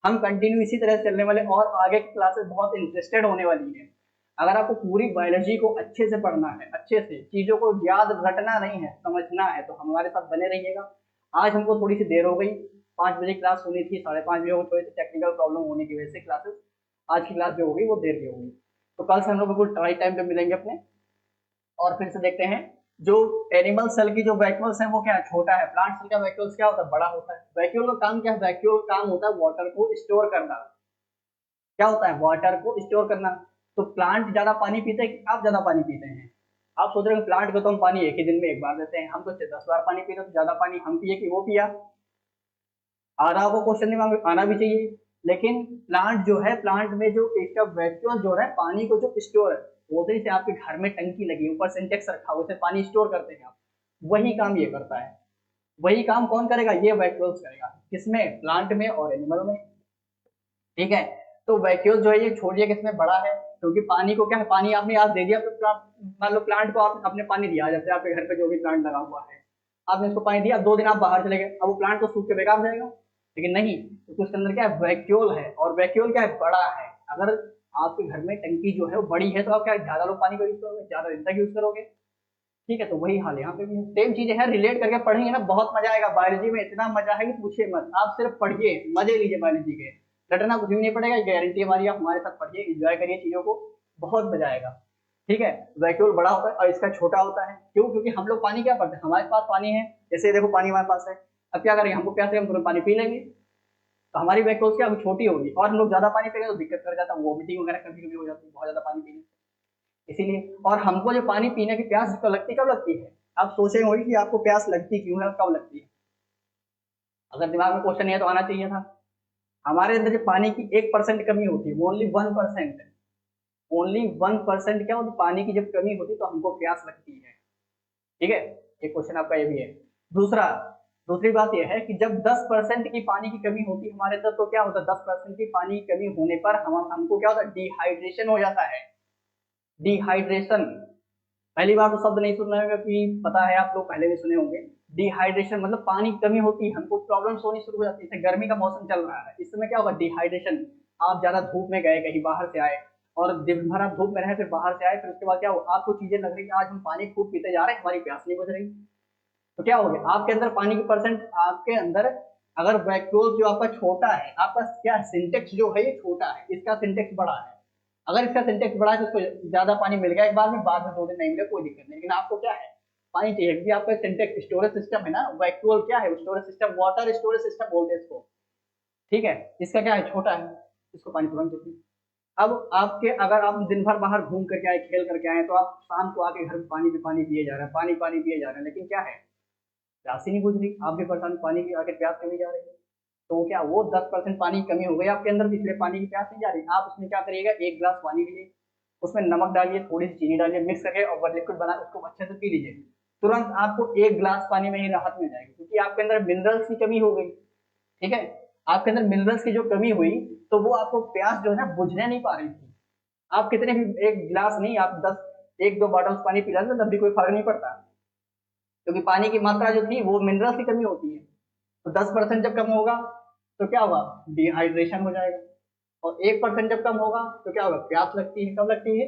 हम कंटिन्यू इसी तरह से चलने वाले, और आगे की क्लासेस बहुत इंटरेस्टेड होने वाली है। अगर आपको पूरी बायोलॉजी को अच्छे से पढ़ना है, अच्छे से चीजों को याद रटना नहीं है, समझना है, तो हमारे साथ बने रहिएगा। आज हमको थोड़ी सी देर हो गई, 5 बजे क्लास होनी थी, 5:30 बजे हो, थोड़ी सी टेक्निकल प्रॉब्लम होने की वजह से क्लासेस आज की क्लास जो होगी वो देर की होगी। तो कल से हम लोग बिल्कुल राइट टाइम पे मिलेंगे अपने, और फिर से देखते हैं। जो एनिमल सेल की जो वैक्यूल्स है वो क्या है, छोटा है। प्लांट सेल का वैक्यूल्स क्या होता है, बड़ा होता है। वैक्यूल का काम क्या है, वैक्यूल काम होता है वाटर को स्टोर करना। क्या होता है, वाटर को स्टोर करना। तो प्लांट ज्यादा पानी पीते हैं कि आप ज्यादा पानी पीते हैं। आप सोच रहे हैं प्लांट को तो हम पानी एक ही दिन में एक बार देते हैं, हम तो 10 बार पानी पीते हैं, तो ज्यादा पानी हम पिए कि वो पिया। आ रहा होगा क्वेश्चन दिमाग में, आना भी चाहिए। लेकिन प्लांट जो है, प्लांट में जो इसका वैक्यूल जो है, पानी को जो स्टोर है, वो जैसे आपके घर में टंकी लगी ऊपर सिंटेक्स रखा हुआ, उसे पानी स्टोर करते हैं आप, वही काम ये करता है। वही काम कौन करेगा, ये वैक्यूल्स करेगा, किसमें, प्लांट में और एनिमल में। ठीक है। तो वैक्यूल जो है ये छोड़िए किसमें, बड़ा है, क्योंकि पानी को क्या है, पानी आपने आज दे दिया, मान लो प्लांट को आप अपने पानी दिया, जैसे आपके घर पे जो भी प्लांट लगा हुआ है, आपने इसको पानी दिया, 2 दिन आप बाहर चले गए, अब वो प्लांट तो सूख के बेकार हो जाएगा। लेकिन नहीं, क्योंकि उसके अंदर क्या है, वैक्यूल है, और वैक्यूल क्या है, बड़ा है। अगर आपके घर में टंकी जो है वो बड़ी है, तो आप क्या ज्यादा लोग पानी का यूज करोगे, ज्यादा दिन तक यूज करोगे। ठीक है, तो वही हाल यहाँ पे भी है, सेम चीजें हैं, रिलेट करके पढ़ेंगे ना बहुत मजा आएगा। बायोलॉजी में इतना मजा है कि पूछिए मत, आप सिर्फ पढ़िए, मजे लीजिए बायोलॉजी के, रटना कुछ भी नहीं पड़ेगा, गारंटी हमारी। आप हमारे साथ पढ़िए, एंजॉय करिए चीजों को, बहुत मजा आएगा। ठीक है, वैक्यूल बड़ा होता है और इसका छोटा होता है, क्यों? क्योंकि हम लोग पानी क्या करते हैं, हमारे पास पानी है, जैसे देखो पानी हमारे पास है, अब क्या करेंगे, हमको प्यास है, हम तुरंत पानी पी लेंगे, तो हमारी वैक्यूल्स क्या छोटी होगी, और हम लोग ज्यादा पानी पिएंगे तो दिक्कत कर जाता है, वोमिटिंग वगैरह कभी कभी हो जाती है बहुत ज्यादा पानी पीने से। इसीलिए, और हमको जो पानी पीने की प्यास कब लगती, कब लगती है? आप सोचे होंगे कि आपको प्यास लगती क्यों है, कब लगती है? अगर दिमाग में क्वेश्चन नहीं है तो आना चाहिए था। हमारे अंदर जो पानी की 1% कमी होती है, ओनली 1%, ओनली 1% क्या होती, पानी की जब कमी होती है तो हमको प्यास लगती है। ठीक है, एक क्वेश्चन आपका ये भी है। दूसरा, दूसरी बात यह है कि जब 10% की पानी की कमी होती है हमारे अंदर, तो क्या होता है, 10% की पानी की कमी होने पर हमको क्या होता है, डिहाइड्रेशन हो जाता है। डिहाइड्रेशन, पहली बार तो शब्द नहीं सुन रहे होंगे, कि पता है आप लोग पहले भी सुने होंगे। डिहाइड्रेशन मतलब पानी की कमी होती है, हमको प्रॉब्लम्स होनी शुरू हो जाती है। जैसे गर्मी का मौसम चल रहा है, इस समय क्या होगा, डिहाइड्रेशन। आप ज्यादा धूप में गए, कहीं बाहर से आए, और दिन भर आप धूप में रहे, फिर बाहर से आए, फिर उसके बाद क्या हो, आपको चीजें लग रही है आज हम पानी खूब पीते जा रहे हैं, हमारी प्यास नहीं बुझ रही, तो क्या हो गया, आपके अंदर पानी की परसेंट, आपके अंदर अगर वैक्यूल जो आपका छोटा है, आपका क्या सिंटेक्स जो है ये छोटा है, इसका सिंटेक्स बड़ा है। अगर इसका सिंटेक्स बड़ा है तो उसको ज्यादा पानी मिल गया एक बार में, बाद में 2 दिन नहीं मिले कोई दिक्कत नहीं, लेकिन आपको क्या है, पानी चाहिए, क्योंकि आपका सिंटेक्स स्टोरेज सिस्टम है ना, वैक्यूल क्या है, storage system, water storage system बोलते हैं इसको। ठीक है, इसका क्या है, छोटा है, इसको पानी तुरंत चाहिए। अब आपके, अगर आप दिन भर बाहर घूम करके आए, खेल करके आए, तो आप शाम को आके घर में पानी पे पानी पिए जा रहे हैं, पानी पानी पिए जा रहे हैं, लेकिन क्या है, प्यास ही नहीं बुझ रही, आप भी परेशान, पानी की आगे प्यास कमी जा रही है। तो क्या, वो 10% पानी की कमी हो गई आपके अंदर, इसलिए पानी की प्यास नहीं जा रही। आप उसमें क्या करिएगा, 1 गिलास पानी लीजिए, उसमें नमक डालिए, थोड़ी सी चीनी डालिए, मिक्स करके और लिक्विड बना उसको अच्छे से पी लीजिए, तुरंत आपको 1 गिलास पानी में ही राहत मिल जाएगी, क्योंकि आपके अंदर मिनरल्स की कमी हो गई। ठीक है, आपके अंदर मिनरल्स की जो कमी हुई, तो वो आपको प्यास जो है ना बुझने नहीं पा रही थी। आप कितने भी, 1 गिलास नहीं, आप 1-2 बॉटल्स पानी पी रहे थे, तब भी कोई फर्क नहीं पड़ता, क्योंकि पानी की मात्रा जो थी वो मिनरल्स की कमी होती है। तो 10% जब कम होगा तो क्या होगा, डिहाइड्रेशन हो जाएगा। और 1% जब कम होगा तो क्या होगा, प्यास लगती है, कब लगती है,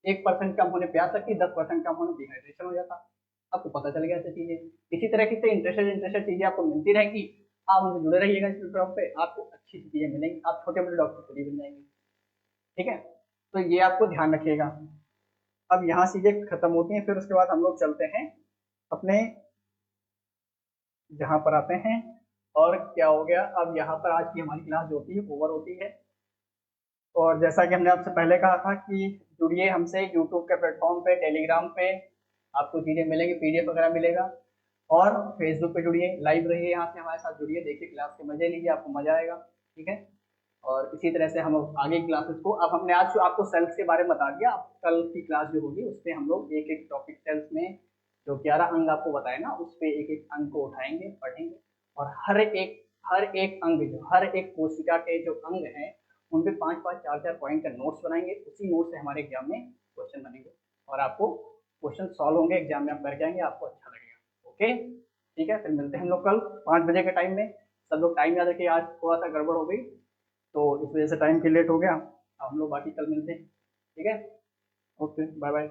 1% कम होने प्यास लगती है, 10% कम होने डिहाइड्रेशन हो जाता है। आपको पता चल गया ऐसी चीजें। इसी तरह से इंटरेस्टेड इंटरेस्टेड चीजें आपको मिलती रहेंगी, आप उनसे जुड़े रहिएगा इस प्लेटफॉर्म पे, आपको अच्छी चीजें मिलेंगी, आप छोटे बड़े डॉक्टर खुद ही बन जाएंगे। ठीक है, तो ये आपको ध्यान रखिएगा। अब यहाँ चीजें खत्म होती हैं, फिर उसके बाद हम लोग चलते हैं अपने जहाँ पर आते हैं। और क्या हो गया, अब यहाँ पर आज की हमारी क्लास जो होती है ओवर होती है। और जैसा कि हमने आपसे पहले कहा था कि जुड़िए हमसे यूट्यूब के प्लेटफॉर्म पे, टेलीग्राम पे, आपको चीजें मिलेंगी, पीडीएफ वगैरह मिलेगा। और फेसबुक पे जुड़िए, लाइव रहिए, यहाँ से हमारे साथ जुड़िए, देखिए क्लास के मजे लीजिए, आपको मजा आएगा। ठीक है, और इसी तरह से हम आगे क्लासेस को, अब हमने आज जो आपको सेल्स के बारे में बता दिया, अब कल की क्लास जो होगी उसमें हम लोग एक एक टॉपिक सेल्स में जो 11 अंग आपको बताए ना, उस पे एक एक अंग को उठाएंगे, पढ़ेंगे, और हर एक अंग, जो हर एक कोशिका के जो अंग हैं उन पे 5-5, 4-4 पॉइंट का नोट्स बनाएंगे, उसी नोट से हमारे एग्जाम में क्वेश्चन बनेंगे, और आपको क्वेश्चन सॉल्व होंगे, एग्जाम में आप कर जाएंगे, आपको अच्छा लगेगा। ओके, ठीक है, फिर मिलते हैं हम लोग कल 5 बजे के टाइम में। सब लोग टाइम याद रखिए, आज थोड़ा सा गड़बड़ हो गई तो इस वजह से टाइम की लेट हो गया। अब हम लोग बाकी कल मिलते हैं। ठीक है, ओके, बाय बाय।